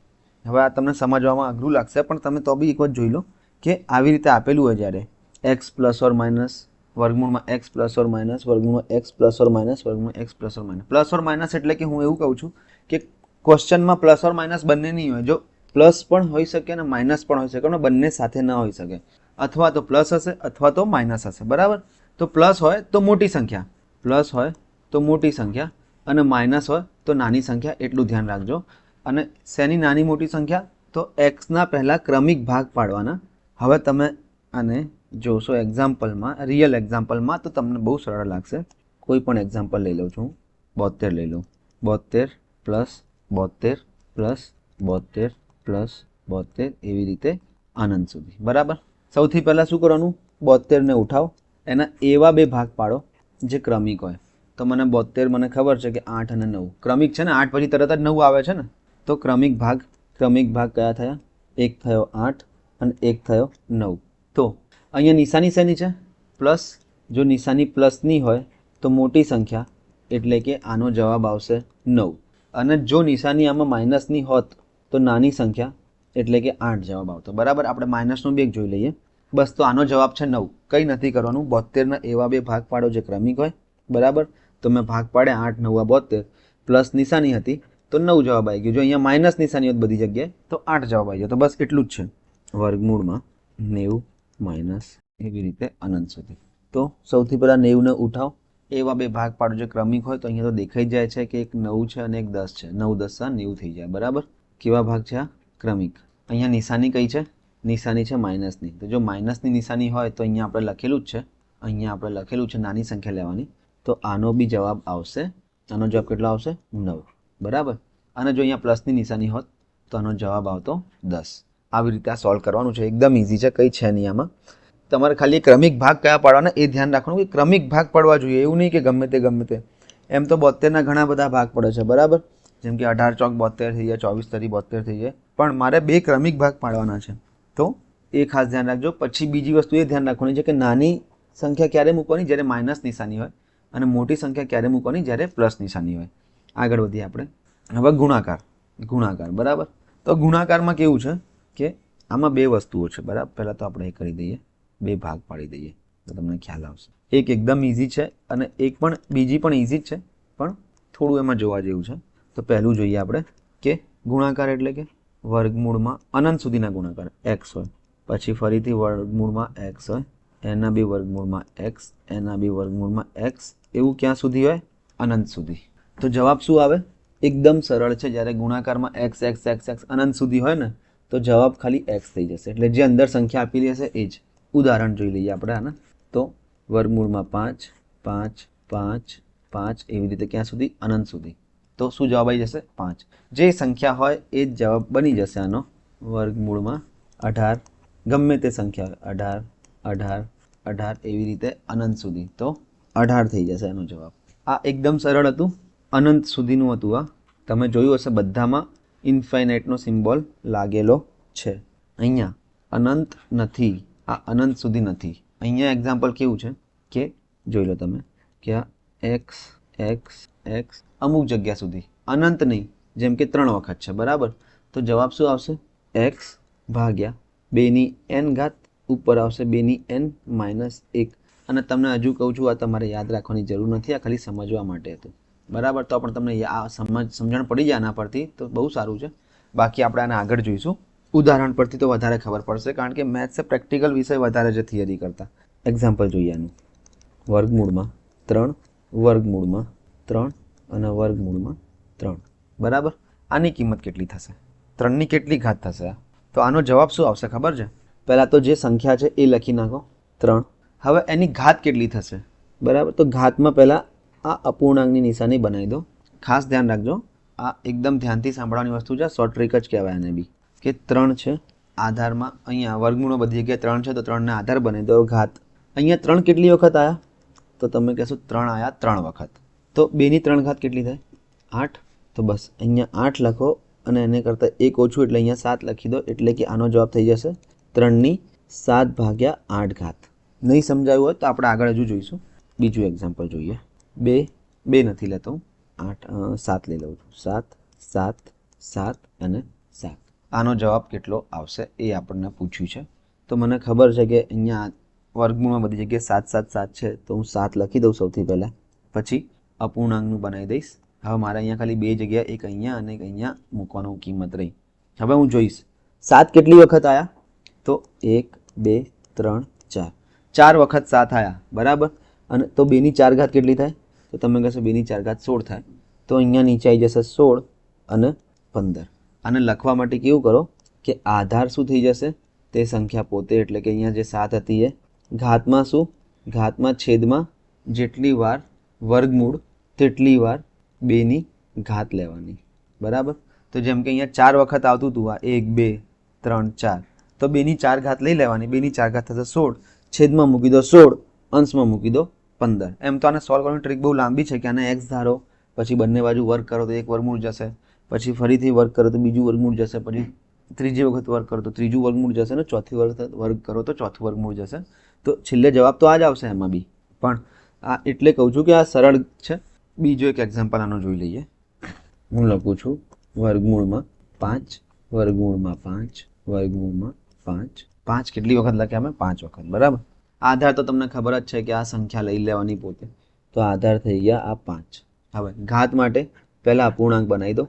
હવે આ તમને સમજવામાં અઘરું લાગશે, પણ તમે તો બી એક વખત જોઈ લો કે આવી રીતે આપેલું હોય જ્યારે x પ્લસ ઓર માઇનસ વર્ગમૂળમાં x પ્લસ ઓર માઇનસ વર્ગમૂળમાં x પ્લસ ઓર માઇનસ વર્ગમૂળમાં x plus or minus. Plus or minus એટલે કે હું એવું કહું છું કે ક્વેશ્ચનમાં પ્લસ ઓર માઇનસ બંને નહીં હોય. જો પ્લસ પણ હોઈ શકે અને માઇનસ પણ હોઈ શકે, પણ બંને સાથે ના હોઈ શકે. અથવા તો પ્લસ હશે અથવા તો માઇનસ હશે. બરાબર, તો પ્લસ હોય તો મોટી સંખ્યા, અને માઇનસ હોય તો નાની સંખ્યા. એટલું ધ્યાન રાખજો. અને શેની નાની મોટી સંખ્યા? તો એક્સના પહેલાં ક્રમિક ભાગ પાડવાના. હવે તમે આને જોશો એક્ઝામ્પલમાં, રિયલ એક્ઝામ્પલમાં, તો તમને બહુ સરળ લાગશે. કોઈ પણ એક્ઝામ્પલ લઈ લઉં છું, 72 લઈ લઉં. 72 પ્લસ 72 પ્લસ 72 પ્લસ 72 એવી રીતે અનંત સુધી. બરાબર, સૌથી પહેલાં શું કરવાનું? 72ને ઉઠાવો, એના એવા બે ભાગ પાડો જે ક્રમિક હોય. તો મને 72 મને ખબર છે કે 8 અને 9 ક્રમિક છે ને, 8 પછી તરત જ 9 આવે છે ને, તો ક્રમિક ભાગ કયા થયા? એક થયો 8 અને એક થયો 9. તો અહીંયા નિશાની શેની છે? પ્લસ. જો નિશાની પ્લસની હોય તો મોટી સંખ્યા એટલે કે આનો જવાબ આવશે 9. અને જો નિશાની આમાં માઇનસની હોત તો નાની સંખ્યા એટલે કે 8 જવાબ આવતો. બરાબર, આપણે માઇનસનું બે જોઈ લઈએ. બસ, તો આનો જવાબ છે 9. કંઈ નથી કરવાનું, 72ના એવા બે ભાગ પાડો જે ક્રમિક હોય. બરાબર, તો મેં ભાગ પાડ્યા 8 9 72, પ્લસ નિશાની હતી તો 9 જવાબ આવી ગયો. જો અહીંયા માઇનસ નિશાની હોત બધી જગ્યાએ તો 8 જવાબ આવી ગયો. તો બસ એટલું જ છે. વર્ગમૂળમાં 90 માઇનસ એવી રીતે અનંત સુધી. તો સૌથી પહેલાં 90ને ઉઠાવ, એવા બે ભાગ પાડો જે ક્રમિક હોય. તો અહીંયા તો દેખાઈ જાય છે કે એક 9 છે અને એક 10 છે. 9 10 90 થઈ જાય. બરાબર, કેવા ભાગ છે આ? ક્રમિક. અહીંયા નિશાની કઈ છે? નિશાની છે માઇનસની. તો જો માઇનસની નિશાની હોય તો અહીંયા આપણે લખેલું જ છે, નાની સંખ્યા લેવાની. તો આનો બી જવાબ આવશે. આનો જવાબ કેટલો આવશે? 9. બરાબર, અને જો અહીંયા પ્લસની નિશાની હોત તો આનો જવાબ આવતો 10. આવી રીતે આ સોલ્વ કરવાનું છે. એકદમ ઇઝી છે, કંઈ છે નહીં આમાં. તમારે ખાલી ક્રમિક ભાગ કયા પાડવાના એ ધ્યાન રાખવાનું કે ક્રમિક ભાગ પડવા જોઈએ, એવું નહીં કે ગમે તે. એમ તો 72ના ઘણા બધા ભાગ પડે છે. બરાબર, જેમ કે 18 ચોક 72 થઈ જાય, 24 તરી 72 થઈ જાય, પણ મારે બે ક્રમિક ભાગ પાડવાના છે. તો એ ખાસ ધ્યાન રાખજો. પછી બીજી વસ્તુ એ ધ્યાન રાખવાની છે કે નાની સંખ્યા ક્યારે મૂકવાની? જ્યારે માઇનસ નિશાની હોય, અને મોટી સંખ્યા ક્યારે મૂકવાની? જ્યારે પ્લસ નિશાની હોય. આગળ વધીએ આપણે. હવે ગુણાકાર. બરાબર, તો ગુણાકારમાં કેવું છે કે આમાં બે વસ્તુઓ છે. બરાબર, પહેલાં તો આપણે એ કરી દઈએ, બે ભાગ પાડી દઈએ તો તમને ખ્યાલ આવશે. એક એકદમ ઇઝી છે અને બીજી પણ ઇઝી જ છે, પણ થોડું એમાં જોવા જેવું છે. તો પહેલું જોઈએ આપણે કે ગુણાકાર એટલે કે વર્ગમૂળમાં અનંત સુધીના ગુણાકાર x હોય, પછી ફરીથી વર્ગમૂળમાં x હોય, એના બી વર્ગમૂળમાં x, એના બી વર્ગમૂળમાં x, એવું ક્યાં સુધી હોય? અનંત સુધી. તો જવાબ શું આવે? એકદમ સરળ છે. જ્યારે ગુણાકારમાં x અનંત સુધી હોય ને તો જવાબ ખાલી x થઈ જશે. એટલે જે અંદર સંખ્યા આપેલી હશે એ જ. ઉદાહરણ જોઈ લઈએ આપણે આના. તો વર્ગમૂળમાં 5 5 5 5 એવી રીતે ક્યાં સુધી? અનંત સુધી. તો શું જવાબ આવી જશે? 5. જે સંખ્યા હોય એ જ જવાબ બની જશે આનો. વર્ગમૂળમાં 18, ગમે તે સંખ્યા 18 18 18 એવી રીતે અનંત સુધી. તો 18 થઈ જશે એનો જવાબ. આ એકદમ સરળ હતું, અનંત સુધીનું હતું. આ તમે જોયું હશે બધામાં ઇન્ફાઇનાઇટનો સિમ્બોલ લાગેલો છે. અહીંયા અનંત નથી, આ અનંત સુધી નથી. અહીંયા એક્ઝામ્પલ કેવું છે કે જોઈ લો તમે કે આ એક્સ એક્સ એક્સ અમુક જગ્યા સુધી, અનંત નહીં, જેમ કે 3 વખત છે. બરાબર, તો જવાબ શું આવશે? x ભાગ્યા 2n ઉપર આવશે 2n માઇનસ 1. અને તમને હજુ કહું છું, આ તમારે યાદ રાખવાની જરૂર નથી, આ ખાલી સમજવા માટે હતું. બરાબર, તો પણ તમને આ સમજણ પડી જાય આના પરથી તો બહુ સારું છે. બાકી આપણે આને આગળ જોઈશું. ઉદાહરણ પરથી તો વધારે ખબર પડશે, કારણ કે મેથ્સ એ પ્રેક્ટિકલ વિષય વધારે છે થિયરી કરતાં. એક્ઝામ્પલ જોઈએ આનું. વર્ગમૂળમાં 3 વર્ગમૂળમાં 3 અને વર્ગમૂળમાં 3. બરાબર, આની કિંમત કેટલી થશે? 3ની કેટલી ઘાત થશે? તો આનો જવાબ શું આવશે ખબર છે? પહેલાં તો જે સંખ્યા છે એ લખી નાખો 3. હવે એની ઘાત કેટલી થશે? બરાબર, તો ઘાતમાં પહેલાં આ અપૂર્ણાંકની નિશાની બનાવી દો. ખાસ ધ્યાન રાખજો, આ એકદમ ધ્યાનથી સાંભળવાની વસ્તુ છે. શોર્ટ ટ્રીક જ કહેવાય આને બી, કે 3 છે આધારમાં. અહીંયા વર્ગમૂળમાં બધી જગ્યાએ 3 છે તો 3ને આધાર બનાવી દો. ઘાત અહીંયા 3 કેટલી વખત આવ્યા? તો તમે કહેશો 3 આવ્યા 3 વખત. તો 2ની 3 ઘાત કેટલી થાય? 8. તો બસ અહીંયા 8 લખો અને એને કરતાં 1 ઓછું એટલે અહીંયા 7 લખી દો. એટલે કે આનો જવાબ થઈ જશે 3ની 7 ભાગ્યા 8 ઘાત. નહીં સમજાયું હોય તો આપણે આગળ હજુ જોઈશું. બીજું એક્ઝામ્પલ જોઈએ. 2 નથી લેતો હું, 8 7 લઈ લઉં છું. 7 7 7 અને 7. આનો જવાબ કેટલો આવશે એ આપણને પૂછ્યું છે. તો મને ખબર છે કે અહીંયા વર્ગમૂળમાં બધી જગ્યાએ 7 7 7 છે, તો હું 7 લખી દઉં સૌથી પહેલાં. પછી અપૂર્ણાંકનું બનાવી દઈશ. હવે મારે અહીંયા ખાલી 2 જગ્યાએ, એક અહીંયા અને એક અહીંયા મૂકવાનું કિંમત રહી. હવે હું જોઈશ 7 કેટલી વખત આવ્યા? તો 1 2 3 4 4 વખત 7 આવ્યા. બરાબર, અને તો 2ની 4 ઘાત કેટલી થાય? તો તમે કહેશો 2ની 4 ઘાત 16 થાય. તો અહીંયા નીચે આવી જશે 16 અને 15. આને લખવા માટે કેવું કરો કે આધાર શું થઈ જશે? તે સંખ્યા પોતે. એટલે કે અહીંયા જે 7 હતી એ ઘાતમાં શું? ઘાતમાં છેદમાં જેટલી વાર વર્ગમૂળ તેટલી વાર 2ની ઘાત લેવાની. બરાબર, તો જેમ કે અહીંયા 4 વખત આવતું હતું, આ 1 2 3 4, તો 2ની 4 ઘાત લઈ લેવાની. 2ની 4 ઘાત થશે 16, છેદમાં મૂકી દો 16, અંશમાં મૂકી દો 15. એમ તો આને સોલ્વ કરવાની ટ્રીક બહુ લાંબી છે કે આને એક્સ ધારો, પછી બંને બાજુ વર્ગ કરો તો એક વર્ગમૂળ જશે, પછી ફરીથી વર્ગ કરો તો બીજું વર્ગમૂળ જશે, પછી ત્રીજી વખત વર્ગ કરો તો ત્રીજું વર્ગમૂળ જશે, ને ચોથી વખત વર્ગ કરો તો ચોથું વર્ગમૂળ જશે. તો છેલ્લે જવાબ તો આ જ આવશે એમાં બી. પણ આ એટલે કહું છું કે આ સરળ છે. બીજો એક એક્ઝામ્પલ આનો જોઈ લઈએ. હું લખું છું વર્ગમૂળમાં 5, વર્ગમૂળમાં 5, વર્ગમૂળમાં 5. 5 કેટલી વખત લખ્યા મેં? 5 વખત. બરાબર. આધાર તો તમને ખબર જ છે કે આ સંખ્યા લઈ લેવાની પોતે. તો આધાર થઈ ગયા આ 5. હવે ઘાત માટે પહેલા અપૂર્ણાંક બનાવી દો,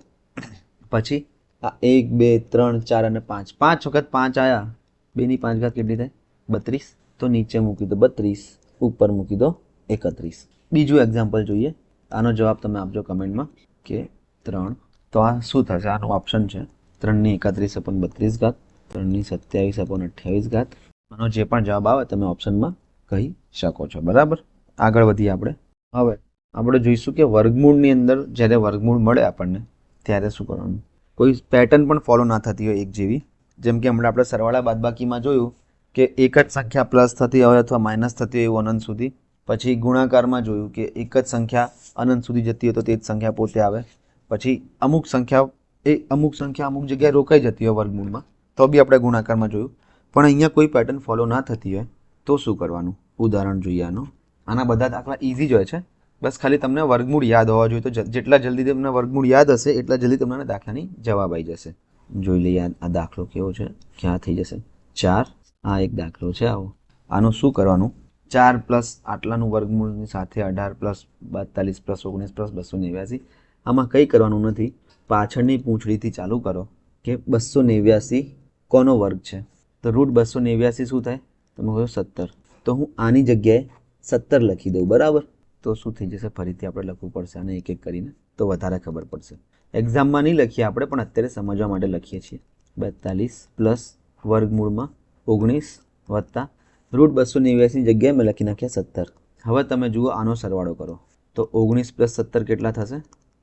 પછી આ 1, 2, 3, 4 અને 5. 5 વખત 5 આવ્યા, 2 ની 5 ઘાત કેટલી થાય? 32. તો નીચે મૂકી દો 32, ઉપર મૂકી દો 31. બીજું એક્ઝામ્પલ જોઈએ. આનો જવાબ તમે આપજો કમેન્ટમાં કે 3. તો આ શું થશે? આનો ઓપ્શન છે 3 ની 31 upon 32 ઘાત, 3 ની 27 upon 28 ઘાત. આનો જે પણ જવાબ આવે તમે ઓપ્શનમાં કહી શકો છો. બરાબર. આગળ વધીએ આપણે. હવે આપણે જોઈશું કે વર્ગમૂળની અંદર જ્યારે વર્ગમૂળ મળે આપણને ત્યારે શું કરવાનું. કોઈ પેટર્ન પણ ફોલો ના થતી હોય એક જેવી. જેમ કે હમણાં આપણે સરવાળા બાદબાકીમાં જોયું કે એક જ સંખ્યા પ્લસ થતી હોય અથવા માઇનસ થતી હોય એવું અનંત સુધી. પછી ગુણાકારમાં જોયું કે એક જ સંખ્યા અનંત સુધી જતી હોય તો તે જ સંખ્યા પોતે આવે. પછી અમુક સંખ્યા અમુક જગ્યાએ રોકાઈ જતી હોય વર્ગમૂળમાં, તો બી આપણે ગુણાકારમાં જોયું. પણ અહીંયા કોઈ પેટર્ન ફોલો ના થતી હોય તો શું કરવાનું? ઉદાહરણ જોઈએ આનો. આના બધા દાખલા ઇઝી જ હોય છે. બસ ખાલી તમને વર્ગમૂળ યાદ હોવા જોઈએ. તો જેટલા જલ્દી તમને વર્ગમૂળ યાદ હશે એટલા જલ્દી તમને દાખલાની જવાબ આવી જશે. જોઈ લઈએ આ દાખલો કેવો છે, ક્યાં થઈ જશે. 4. આ એક દાખલો છે આવો. આનું શું કરવાનું? 4 પ્લસ આટલાનું વર્ગમૂળની સાથે 18 પ્લસ 42 પ્લસ 19 પ્લસ 289. આમાં કંઈ કરવાનું નથી. પાછળની પૂંછડીથી ચાલુ કરો કે 289 કોનો વર્ગ છે? તો રૂટ 289 શું થાય? તમે કહો 17. તો હું આની જગ્યાએ 17 લખી દઉં. બરાબર. તો શું થઈ જશે? ફરીથી આપણે લખવું પડશે આને એક એક કરીને, તો વધારે ખબર પડશે. એક્ઝામમાં નહીં લખીએ આપણે, પણ અત્યારે સમજવા માટે લખીએ છીએ. 42 પ્લસ વર્ગમૂળમાં 19 વત્તા રૂટ 289 જગ્યાએ મેં લખી નાખ્યા 17. હવે તમે જુઓ આનો સરવાળો કરો તો 19 પ્લસ 17 કેટલા થશે?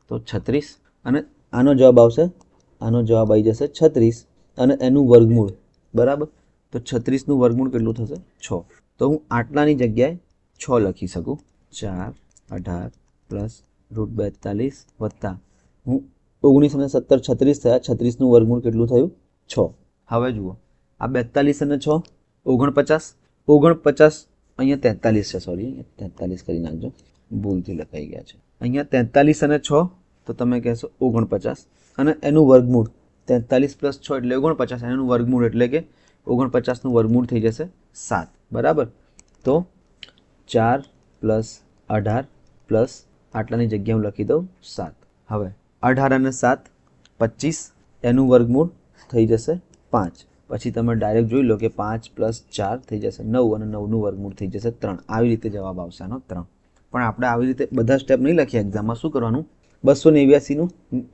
તો 36. અને આનો જવાબ આવશે, આનો જવાબ આવી જશે 36 અને એનું વર્ગમૂળ. બરાબર. તો 36નું વર્ગમૂળ કેટલું થશે? 6. તો હું આટલાની જગ્યાએ 6 લખી શકું. 4, 18 પ્લસ રૂટ 42 વત્તા હું 19 અને 17 36 થયા. 36નું વર્ગમૂળ કેટલું થયું? 6. હવે જુઓ આ 42 અને 6 49. 49 અહીંયા 43 છે, સોરી 43 કરી નાખજો, ભૂલથી લખાઈ ગયા છે. અહીંયા 43 અને 6 તો તમે કહેશો 49 અને એનું વર્ગમૂળ 43 પ્લસ 6 એટલે 49, એનું વર્ગમૂળ એટલે કે 49નું વર્ગમૂળ થઈ જશે 7. બરાબર. તો 4 પ્લસ 18 પ્લસ આટલાની જગ્યાએ હું લખી દઉં 7. હવે 18 અને 7 25, એનું વર્ગમૂળ થઈ જશે 5. પછી તમે ડાયરેક્ટ જોઈ લો કે 5 પ્લસ 4 થઈ જશે 9 અને 9નું વર્ગમૂળ થઈ જશે 3. આવી રીતે જવાબ આવશે આનો 3. પણ આપણે આવી રીતે બધા સ્ટેપ નહીં લખીએ એક્ઝામમાં. શું કરવાનું? 289નું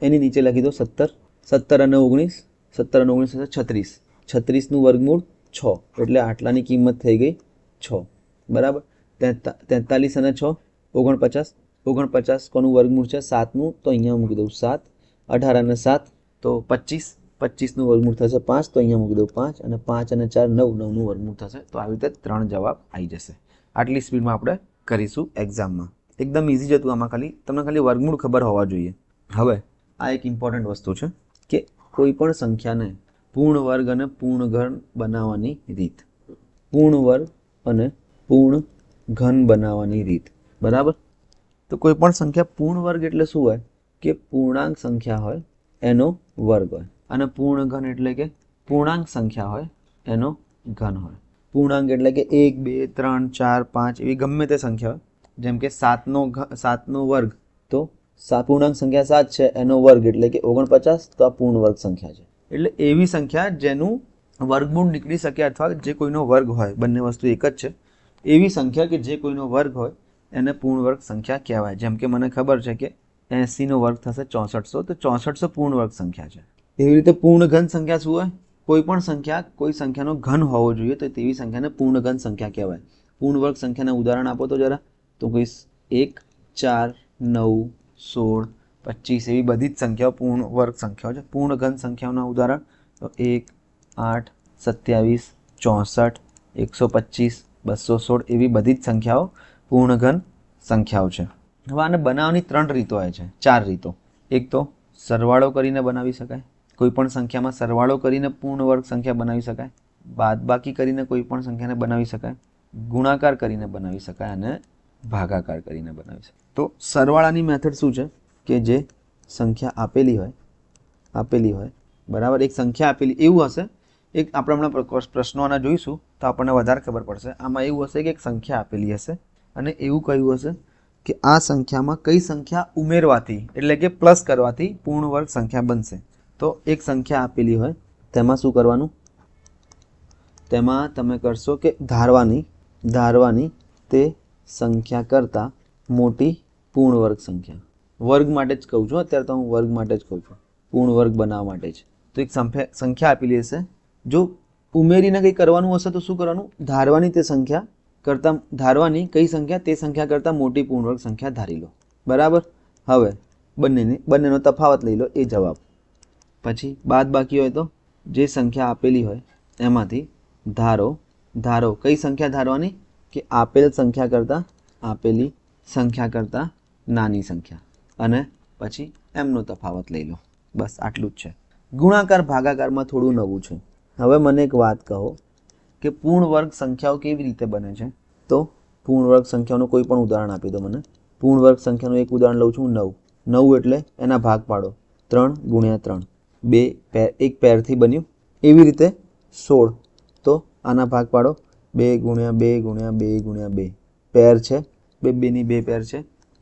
એની નીચે લખી દો 17. 17 અને 19, 17 અને 19 થશે 36. 36નું વર્ગમૂળ 6 એટલે આટલાની કિંમત થઈ ગઈ 6. બરાબર. 43 અને 6 49. 49 કોનું વર્ગમૂળ છે? 7નું, તો અહીંયા મૂકી દઉં 7. 18 અને 7 તો 25. 25નું વર્ગમૂળ થશે 5, તો અહીંયા મૂકી દઉં 5. અને 5 અને 4 9, 9નું વર્ગમૂળ થશે. તો આવી રીતે 3 જવાબ આવી જશે. આટલી સ્પીડમાં આપણે કરીશું એક્ઝામમાં. એકદમ ઇઝી જ હતું. આમાં તમને ખાલી વર્ગમૂળ ખબર હોવા જોઈએ. હવે આ એક ઇમ્પોર્ટન્ટ વસ્તુ છે કે કોઈ પણ સંખ્યાને પૂર્ણ વર્ગ અને પૂર્ણ ઘન બનાવવાની રીત. પૂર્ણ વર્ગ અને પૂર્ણ ઘન બનાવવાની રીત. બરાબર. તો કોઈ પણ સંખ્યા પૂર્ણ વર્ગ એટલે શું હોય? કે પૂર્ણાંક સંખ્યા હોય એનો વર્ગ હોય. અને પૂર્ણ ઘન એટલે કે પૂર્ણાંક સંખ્યા હોય એનો ઘન હોય. પૂર્ણાંક એટલે કે 1, 2, 3, 4, 5 એવી ગમે તે સંખ્યા હોય. જેમ કે 7નો વર્ગ, તો પૂર્ણાંક સંખ્યા 7 છે એનો વર્ગ એટલે કે 49, તો આ પૂર્ણ વર્ગ સંખ્યા છે. એટલે એવી સંખ્યા જેનું વર્ગમૂળ નીકળી શકે અથવા જે કોઈનો વર્ગ હોય, બંને વસ્તુ એક જ છે. એવી સંખ્યા કે જે કોઈનો વર્ગ હોય એને પૂર્ણ વર્ગ સંખ્યા કહેવાય. જેમ કે મને ખબર છે કે 80નો વર્ગ થશે 6400, તો 6400 પૂર્ણ વર્ગ સંખ્યા છે. એવી રીતે પૂર્ણ ઘન સંખ્યા શું હોય? કોઈ પણ સંખ્યા કોઈ સંખ્યાનો ઘન હોવો જોઈએ તો તેવી સંખ્યાને પૂર્ણ ઘન સંખ્યા કહેવાય. પૂર્ણ વર્ગ સંખ્યાના ઉદાહરણ આપો તો જરા. તો કોઈ 1, 4, 9, 16, 25 એવી બધી જ સંખ્યાઓ પૂર્ણ વર્ગ સંખ્યાઓ છે. પૂર્ણ ઘન સંખ્યાઓના ઉદાહરણ તો 1, 8, 27, 64, 125, 216 એવી બધી જ સંખ્યાઓ પૂર્ણઘન સંખ્યાઓ છે. હવે આને બનાવવાની 3 રીતો હોય છે, 4 રીતો. એક તો સરવાળો કરીને બનાવી શકાય, કોઈ પણ સંખ્યામાં સરવાળો કરીને પૂર્ણ વર્ગ સંખ્યા બનાવી શકાય, બાદબાકી કરીને કોઈ પણ સંખ્યાને બનાવી શકાય, ગુણાકાર કરીને બનાવી શકાય અને ભાગાકાર કરીને બનાવી શકાય. તો સરવાળાની મેથડ શું છે કે જે સંખ્યા આપેલી હોય બરાબર, એક સંખ્યા આપેલી એવું હશે, એક આપણે હમણાં પ્રશ્નો આના જોઈશું તો આપણને વધારે ખબર પડશે. આમાં એવું હશે કે એક સંખ્યા આપેલી હશે અને એવું કહ્યું હશે કે આ સંખ્યામાં કઈ સંખ્યા ઉમેરવાથી એટલે કે પ્લસ કરવાથી પૂર્ણ વર્ગ સંખ્યા બનશે. તો એક સંખ્યા આપેલી હોય તેમાં શું કરવાનું, તેમાં તમે કરશો કે ધારવાની તે સંખ્યા કરતાં મોટી પૂર્ણ વર્ગ સંખ્યા. વર્ગ માટે જ કહું છું, અત્યારે તો હું વર્ગ માટે જ કહું છું, પૂર્ણ વર્ગ બનાવવા માટે જ. તો એક સંખ્યા આપેલી હશે, જો ઉમેરીને કંઈ કરવાનું હશે તો શું કરવાનું, ધારવાની તે સંખ્યા કરતાં કઈ સંખ્યા તે સંખ્યા કરતાં મોટી પૂર્ણ વર્ગ સંખ્યા ધારી લો. બરાબર. હવે બંનેનો તફાવત લઈ લો, એ જવાબ. પછી બાદ બાકી હોય તો જે સંખ્યા આપેલી હોય એમાંથી ધારો કઈ સંખ્યા ધારવાની કે આપેલી સંખ્યા કરતાં નાની સંખ્યા, અને પછી એમનો તફાવત લઈ લો. બસ આટલું જ છે. ગુણાકાર ભાગાકારમાં થોડું નવું છે. હવે મને એક વાત કહો કે પૂર્ણ વર્ગ સંખ્યાઓ કેવી રીતે બને છે. તો પૂર્ણ વર્ગ સંખ્યાઓનું કોઈ પણ ઉદાહરણ આપી દો મને. પૂર્ણ વર્ગ સંખ્યાનું એક ઉદાહરણ લઉં છું, 9 એટલે એના ભાગ પાડો, 3 × 3, એક પેરથી બન્યું. એવી રીતે 16, તો આના ભાગ પાડો, 2 × 2 × 2 × 2 પેર છે, બેની 2 પેર છે.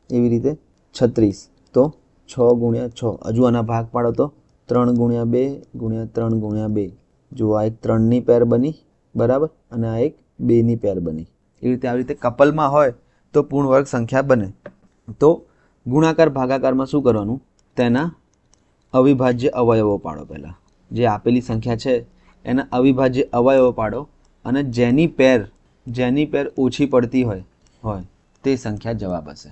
એવી રીતે 36, તો 6 × 6. હજુ આના ભાગ પાડો તો 3 × 2 × 3 × 2. જો આ એક 3ની પેર બની બરાબર, અને આ એક 2ની પેર બની. આવી રીતે કપલમાં હોય તો પૂર્ણ વર્ગ સંખ્યા બને. તો ગુણાકાર ભાગાકારમાં શું કરવાનું, તેના અવિભાજ્ય અવયવો પાડો. પહેલાં જે આપેલી સંખ્યા છે એના અવિભાજ્ય અવયવો પાડો, અને જેની પેર ઓછી પડતી હોય તે સંખ્યા જવાબ હશે.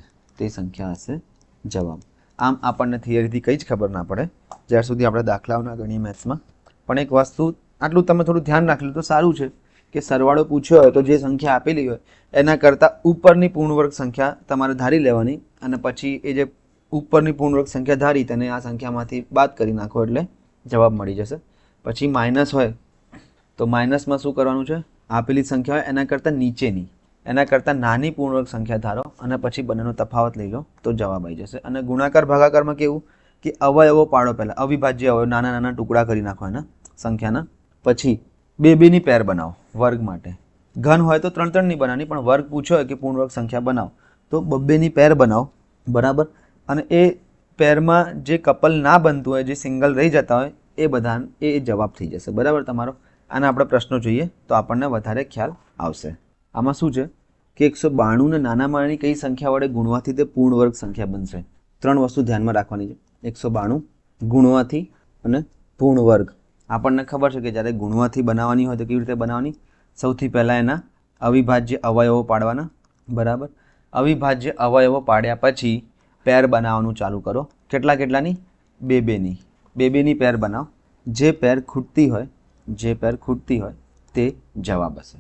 આમ આપણને થિયરીથી કંઈ જ ખબર ના પડે જ્યાર સુધી આપણે દાખલાઓ ના ગણીએ મેથ્સમાં. પણ એક વસ્તુ આટલું તમે થોડું ધ્યાન રાખી લો તો સારું છે કે સરવાળો પૂછ્યો હોય તો જે સંખ્યા આપેલી હોય એના કરતાં ઉપરની પૂર્ણ વર્ગ સંખ્યા તમારે ધારી લેવાની, અને પછી એ જે ઉપરની પૂર્ણ વર્ગ સંખ્યા ધારી તેને આ સંખ્યામાંથી બાદ કરી નાખો એટલે જવાબ મળી જશે. પછી માઇનસ હોય તો માઇનસમાં શું કરવાનું છે, આપેલી સંખ્યા હોય એના કરતાં નીચેની, એના કરતાં નાની પૂર્ણ વર્ગ સંખ્યા ધારો અને પછી બંનેનો તફાવત લઈ લો તો જવાબ આવી જશે. અને ગુણાકાર ભાગાકારમાં કેવું કે અવયવો પાડો, પહેલાં અવિભાજ્ય અવયવ નાના ટુકડા કરી નાખો એના સંખ્યાના. પછી 2ની પેર બનાવો વર્ગ માટે. ઘન હોય તો 3ની બનાવવાની, પણ વર્ગ પૂછ્યો હોય કે પૂર્ણ વર્ગ સંખ્યા બનાવો તો 2ની પેર બનાવો. બરાબર. અને એ પેરમાં જે કપલ ના બનતું હોય, જે સિંગલ રહી જતા હોય એ બધા એ જવાબ થઈ જશે. બરાબર તમારો. આના આપણે પ્રશ્નો જોઈએ તો આપણને વધારે ખ્યાલ આવશે. આમાં શું છે કે 192ને નાનામાંની કઈ સંખ્યા વડે ગુણવાથી તે પૂર્ણ વર્ગ સંખ્યા બનશે. 3 વસ્તુ ધ્યાનમાં રાખવાની છે. 192 ગુણવાથી અને પૂર્ણ વર્ગ. આપણને ખબર છે કે જ્યારે ગુણવાથી બનાવવાની હોય તો કેવી રીતે બનાવવાની, સૌથી પહેલાં એના અવિભાજ્ય અવયવો પાડવાના. બરાબર. અવિભાજ્ય અવયવો પાડ્યા પછી પેર બનાવવાનું ચાલુ કરો. કેટલાની, 2ની પેર બનાવો. જે પેર ખૂટતી હોય તે જવાબ હશે.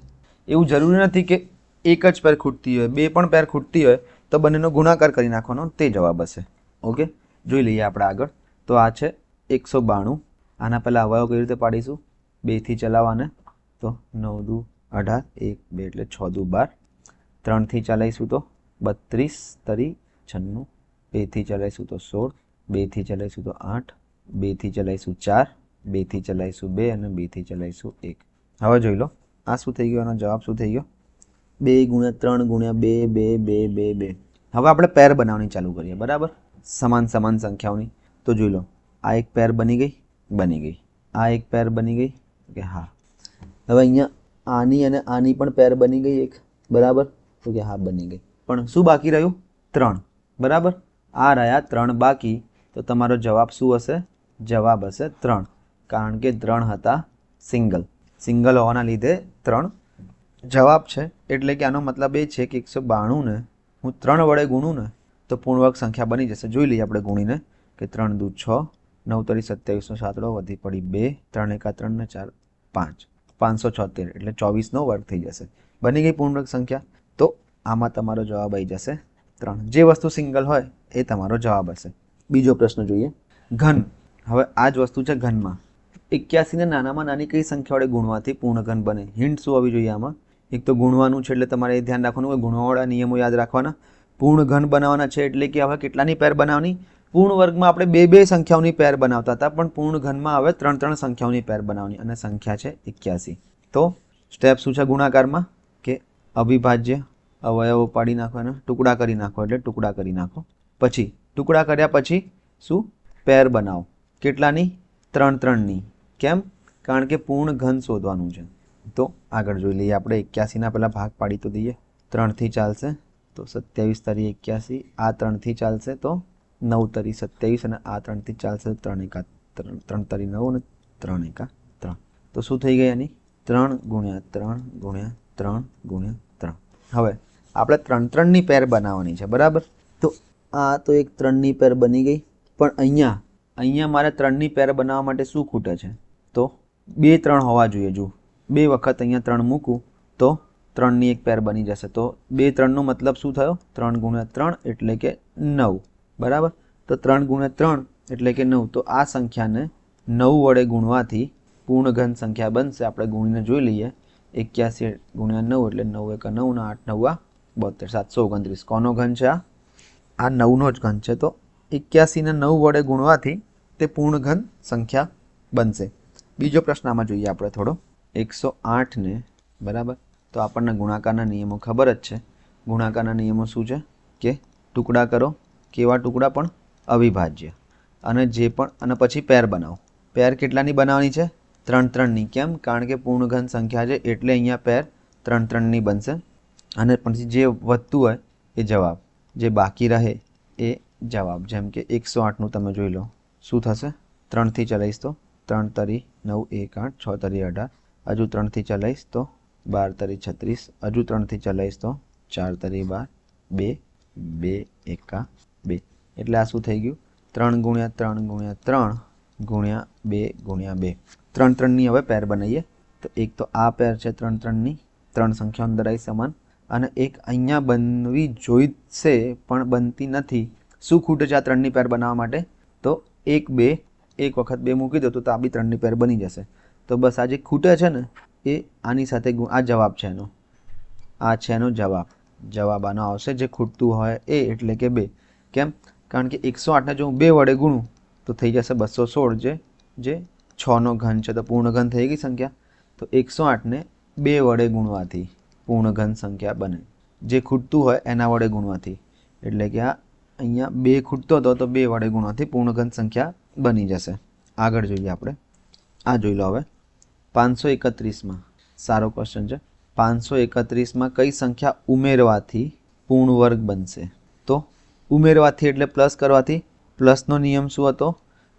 એવું જરૂરી નથી કે એક જ પેર ખૂટતી હોય, 2 પણ પેર ખૂટતી હોય તો બંનેનો ગુણાકાર કરી નાખવાનો, તે જવાબ હશે. ઓકે, જોઈ લઈએ આપણે આગળ. તો આ છે 192. આના પહેલાં અવયવ કઈ રીતે પાડીશું, 2થી ચલાવવાને, તો 9 દુ 18, 1 2 એટલે 6 દુ 12. 3થી ચલાવીશું તો 32 તરી 96. 2થી ચલાવીશું તો 16. 2થી ચલાવીશું તો 8. 2થી ચલાવીશું 4. 2થી ચલાવીશું 2 અને 2થી ચલાવીશું 1. હવે જોઈ લો આ શું થઈ ગયો, આનો જવાબ શું થઈ ગયો, 2 × 3 × 2 2 2 2 2. હવે આપણે પેર બનાવવાની ચાલુ કરીએ. બરાબર, સમાન સંખ્યાઓની. તો જોઈ લો આ એક પેર બની ગઈ, આ એક પેર બની ગઈ કે હા. હવે અહીંયા આની અને આની પણ પેર બની ગઈ એક. બરાબર, તો કે હા બની ગઈ. પણ શું બાકી રહ્યું, 3. બરાબર, આ રહ્યા 3 બાકી. તો તમારો જવાબ શું હશે, જવાબ હશે 3, કારણ કે 3 હતા સિંગલ હોવાના લીધે 3 જવાબ છે. એટલે કે આનો મતલબ એ છે કે 192ને હું 3 વડે ગુણું ને તો પૂર્ણવર્ગ સંખ્યા બની જશે. જોઈ લઈએ આપણે ગુણીને કે 3 દુ 6, 9 તરી 27નો સાતડો, વધી પડી 2, 3 એકા 3 ને 4 5, 576 એટલે 24નો વર્ગ થઈ જશે. બની ગઈ પૂર્ણવર્ગ સંખ્યા. તો આમાં તમારો જવાબ આવી જશે 3. જે વસ્તુ સિંગલ હોય એ તમારો જવાબ હશે. બીજો પ્રશ્ન જોઈએ. ઘન. હવે આ જ વસ્તુ છે ઘનમાં. 81 ને નાનામાં નાની કઈ સંખ્યા વડે ગુણવાથી પૂર્ણ ઘન બને? હિન્ટ શું હોવી જોઈએ આમાં? એક તો ગુણવાનું છે એટલે તમારે એ ધ્યાન રાખવાનું કે ગુણવાવાળા નિયમો યાદ રાખવાના. પૂર્ણ ઘન બનાવવાના છે એટલે કે હવે કેટલાની પેર બનાવવાની? પૂર્ણ વર્ગમાં આપણે બે બે સંખ્યાઓની પેર બનાવતા હતા, પણ પૂર્ણ ઘનમાં હવે 3 સંખ્યાઓની પેર બનાવવાની અને સંખ્યા છે 81. તો સ્ટેપ શું છે ગુણાકારમાં? કે અવિભાજ્ય અવયવો પાડી નાખવાના, ટુકડા કરી નાખો એટલે ટુકડા કરી નાખો. પછી ટુકડા કર્યા પછી શું? પેર બનાવો. કેટલાની? 3ની. કેમ? કારણ કે પૂર્ણ ઘન શોધવાનું છે. તો આગળ જોઈ લઈએ આપણે. 81ના પહેલાં ભાગ પાડી તો દઈએ. 3થી ચાલશે તો 27 તરી 81, આ 3થી ચાલશે તો 9 તરી 27 અને આ 3થી ચાલશે 3 એકા 3 તરી 9 અને 3 એકા 3. તો શું થઈ ગઈ આની? 3 ગુણ્યા 3 ગુણ્યા 3 ગુણ્યા 3. હવે આપણે 3ની પેર બનાવવાની છે, બરાબર? તો આ તો એક 3ની પેર બની ગઈ, પણ અહીંયા મારે 3ની પેર બનાવવા માટે શું ખૂટે છે? તો 2 3 હોવા જોઈએ. જો 2 વખત અહીંયા 3 મૂકું તો 3ની એક પેર બની જશે. તો 2 3નો મતલબ શું થયો? 3 ગુણ્યા 3 એટલે કે 9, બરાબર? તો 3 ગુણ્યા 3 એટલે કે 9. તો આ સંખ્યાને 9 વડે ગુણવાથી પૂર્ણ ઘન સંખ્યા બનશે. આપણે ગુણીને જોઈ લઈએ. 81 ગુણ્યા 9 એટલે 9 એકા 9 ને 8 9 72, 729. કોનો ઘન છે આ? આ 9નો જ ઘન છે. તો 81 ને 9 વડે ગુણવાથી તે પૂર્ણ ઘન સંખ્યા બનશે. બીજો પ્રશ્ન આમાં જોઈએ આપણે થોડો. 108 ને, બરાબર? તો આપણને ગુણાકારના નિયમો ખબર જ છે. ગુણાકારના નિયમો શું છે? કે ટુકડા કરો. કેવા ટુકડા? પણ અવિભાજ્ય. અને જે પણ અને પછી પેર બનાવો. પેર કેટલાની બનાવવાની છે? 3ની. કેમ? કારણ કે પૂર્ણ ઘન સંખ્યા છે એટલે અહીંયા પેર 3ની બનશે. અને પછી જે વધતું હોય એ જવાબ, જે બાકી રહે એ જવાબ. જેમ કે 108નું તમે જોઈ લો. શું થશે? 3થી ચલાવીશ તો 3 તરી 9 1 8, 6 તરી 18, હજુ 3થી ચલાવીશ તો 12 તરી 36, હજુ 3થી ચલાવીશ તો 4 તરી 12, 2 2 એકા 2. એટલે આ શું થઈ ગયું? 3 ગુણ્યા 3 ગુણ્યા 3 ગુણ્યા 2 ગુણ્યા 2. 3ની હવે પેર બનાવીએ. તો એક તો આ પેર છે 3ની, 3 સંખ્યાઓ અંદર આવી સમાન, અને એક અહીંયા બનવી જોઈશે પણ બનતી નથી. શું ખૂટે છે આ 3ની પેર બનાવવા માટે? તો 1 2, એક વખત 2 મૂકી દો તો આ બી 3ની પેર બની જશે. તો બસ આ જે ખૂટે છે ને એ આની સાથે આ જવાબ છે એનો. આ છે એનો જવાબ. જવાબ આનો આવશે જે ખૂટતું હોય એ, એટલે કે 2. કેમ? કારણ કે 108ને જો હું 2 વડે ગુણું તો થઈ જશે 216, જે 6નો ઘન છે. તો પૂર્ણ ઘન થઈ ગઈ સંખ્યા. તો 108ને 2 વડે ગુણવાથી પૂર્ણ ઘન સંખ્યા બને. જે ખૂટતું હોય એના વડે ગુણવાથી. એટલે કે આ અહીંયા 2 ખૂટતો હતો તો 2 વડે ગુણવાથી પૂર્ણ ઘન સંખ્યા બની જશે. આગળ જોઈએ આપણે. આ જોઈ લો હવે. 531માં સારો ક્વેશ્ચન છે. 531માં કઈ સંખ્યા ઉમેરવાથી પૂર્ણ વર્ગ બનશે? તો ઉમેરવાથી એટલે પ્લસ કરવાથી. પ્લસનો નિયમ શું હતો?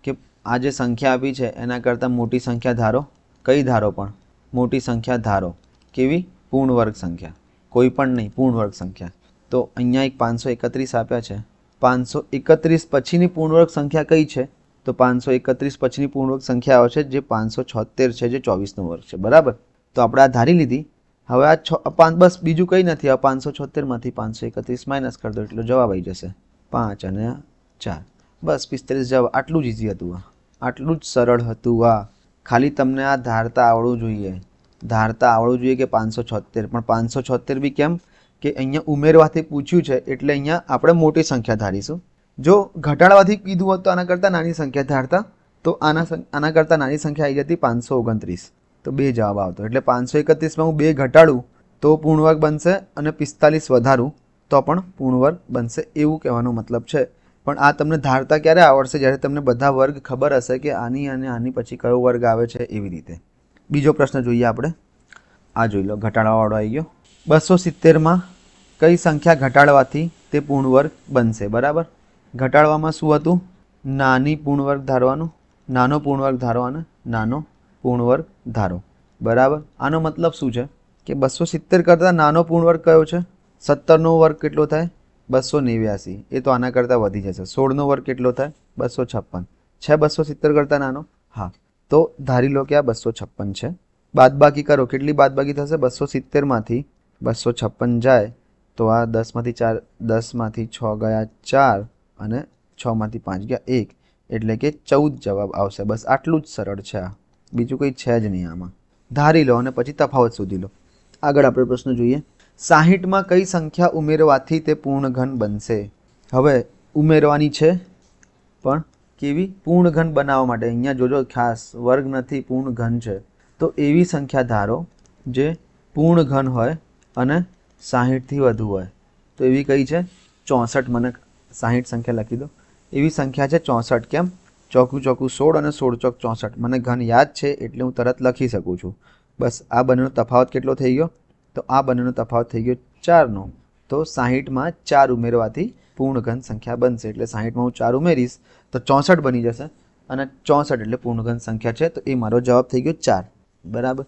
કે આ જે સંખ્યા આપી છે એના કરતાં મોટી સંખ્યા ધારો. કઈ ધારો? પણ મોટી સંખ્યા ધારો. કેવી? પૂર્ણ વર્ગ સંખ્યા. કોઈ પણ નહીં, પૂર્ણ વર્ગ સંખ્યા. તો અહીંયા એક 531 આપ્યા છે. 531 પછીની પૂર્ણ વર્ગ સંખ્યા કઈ છે? તો 531 પછીની પૂર્ણ વર્ગ સંખ્યા આવે છે જે 576 છે, જે 24નો વર્ગ છે, બરાબર? તો આપણે આ ધારી લીધી. હવે આ બસ બીજું કંઈ નથી. હવે 576માંથી 531 માઇનસ કરી દો એટલે જવાબ આવી જશે 5 અને 4. બસ 45 જવાબ. આટલું જ ઇઝી હતું. આટલું જ સરળ હતું. ખાલી તમને આ ધારતા આવડવું જોઈએ. ધારતા આવડવું જોઈએ કે 576, પણ 576 બી કેમ? કે અહીંયા ઉમેરવાથી પૂછ્યું છે એટલે અહીંયા આપણે મોટી સંખ્યા ધારીશું. જો ઘટાડવાથી કીધું હોત તો આના કરતાં નાની સંખ્યા ધારતા તો આના કરતાં નાની સંખ્યા આવી જતી 529. તો 2 જવાબ આવતો. એટલે 531માં હું 2 ઘટાડું તો પૂર્ણ વર્ગ બનશે અને 45 વધારું તો પણ પૂર્ણ વર્ગ બનશે, એવું કહેવાનો મતલબ છે. પણ આ તમને ધારતા ક્યારે આવડશે? જ્યારે તમને બધા વર્ગ ખબર હશે કે આની અને આની પછી કયો વર્ગ આવે છે, એવી રીતે. બીજો પ્રશ્ન જોઈએ આપણે. આ જોઈ લો. ઘટાડવાવાળો આવી ગયો. 270માં કઈ સંખ્યા ઘટાડવાથી તે પૂર્ણ વર્ગ બનશે? બરાબર. ઘટાડવામાં શું હતું? નાની પૂર્ણ વર્ગ ધારવાનું, નાનો પૂર્ણ વર્ગ ધારો અને નાનો પૂર્ણ વર્ગ ધારો, બરાબર. આનો મતલબ શું છે? કે 270 કરતાં નાનો પૂર્ણ વર્ગ કયો છે? 17નો વર્ગ કેટલો થાય? 289. એ તો આના કરતાં વધી જશે. 16નો વર્ગ કેટલો થાય? 256. છે 270 કરતાં નાનો? હા. તો ધારી લો કે આ 256 છે. બાદબાકી કરો. કેટલી બાદબાકી થશે? 270માંથી 256 જાય તો આ 10માંથી 6 ગયા 4 અને 6માંથી 5 ગયા 1, એટલે કે 14 જવાબ આવશે. બસ આટલું જ સરળ છે. આ બીજું કંઈ છે જ નહીં. આમાં ધારી લો અને પછી તફાવત શોધી લો. આગળ આપણે પ્રશ્ન જોઈએ. 60માં કઈ સંખ્યા ઉમેરવાથી તે પૂર્ણઘન બનશે? હવે ઉમેરવાની છે, પણ કેવી? પૂર્ણઘન બનાવવા માટે. અહીંયા જોજો ખાસ, વર્ગ નથી, પૂર્ણઘન છે. તો એવી સંખ્યા ધારો જે પૂર્ણઘન હોય અને 60થી વધુ હોય. તો એવી કઈ છે? 64. મને 60 સંખ્યા લખી દો. એવી સંખ્યા છે 64. કેમ? ચોકું 16 અને 16 ચોક 64. મને ઘન યાદ છે એટલે હું તરત લખી શકું છું. બસ આ બંનેનો તફાવત કેટલો થઈ ગયો? તો આ બંનેનો તફાવત થઈ ગયો 4નો. તો 60માં 4 ઉમેરવાથી પૂર્ણઘન સંખ્યા બનશે. એટલે 60માં હું 4 ઉમેરીશ તો 64 બની જશે, અને 64 એટલે પૂર્ણઘન સંખ્યા છે. તો એ મારો જવાબ થઈ ગયો 4. બરાબર.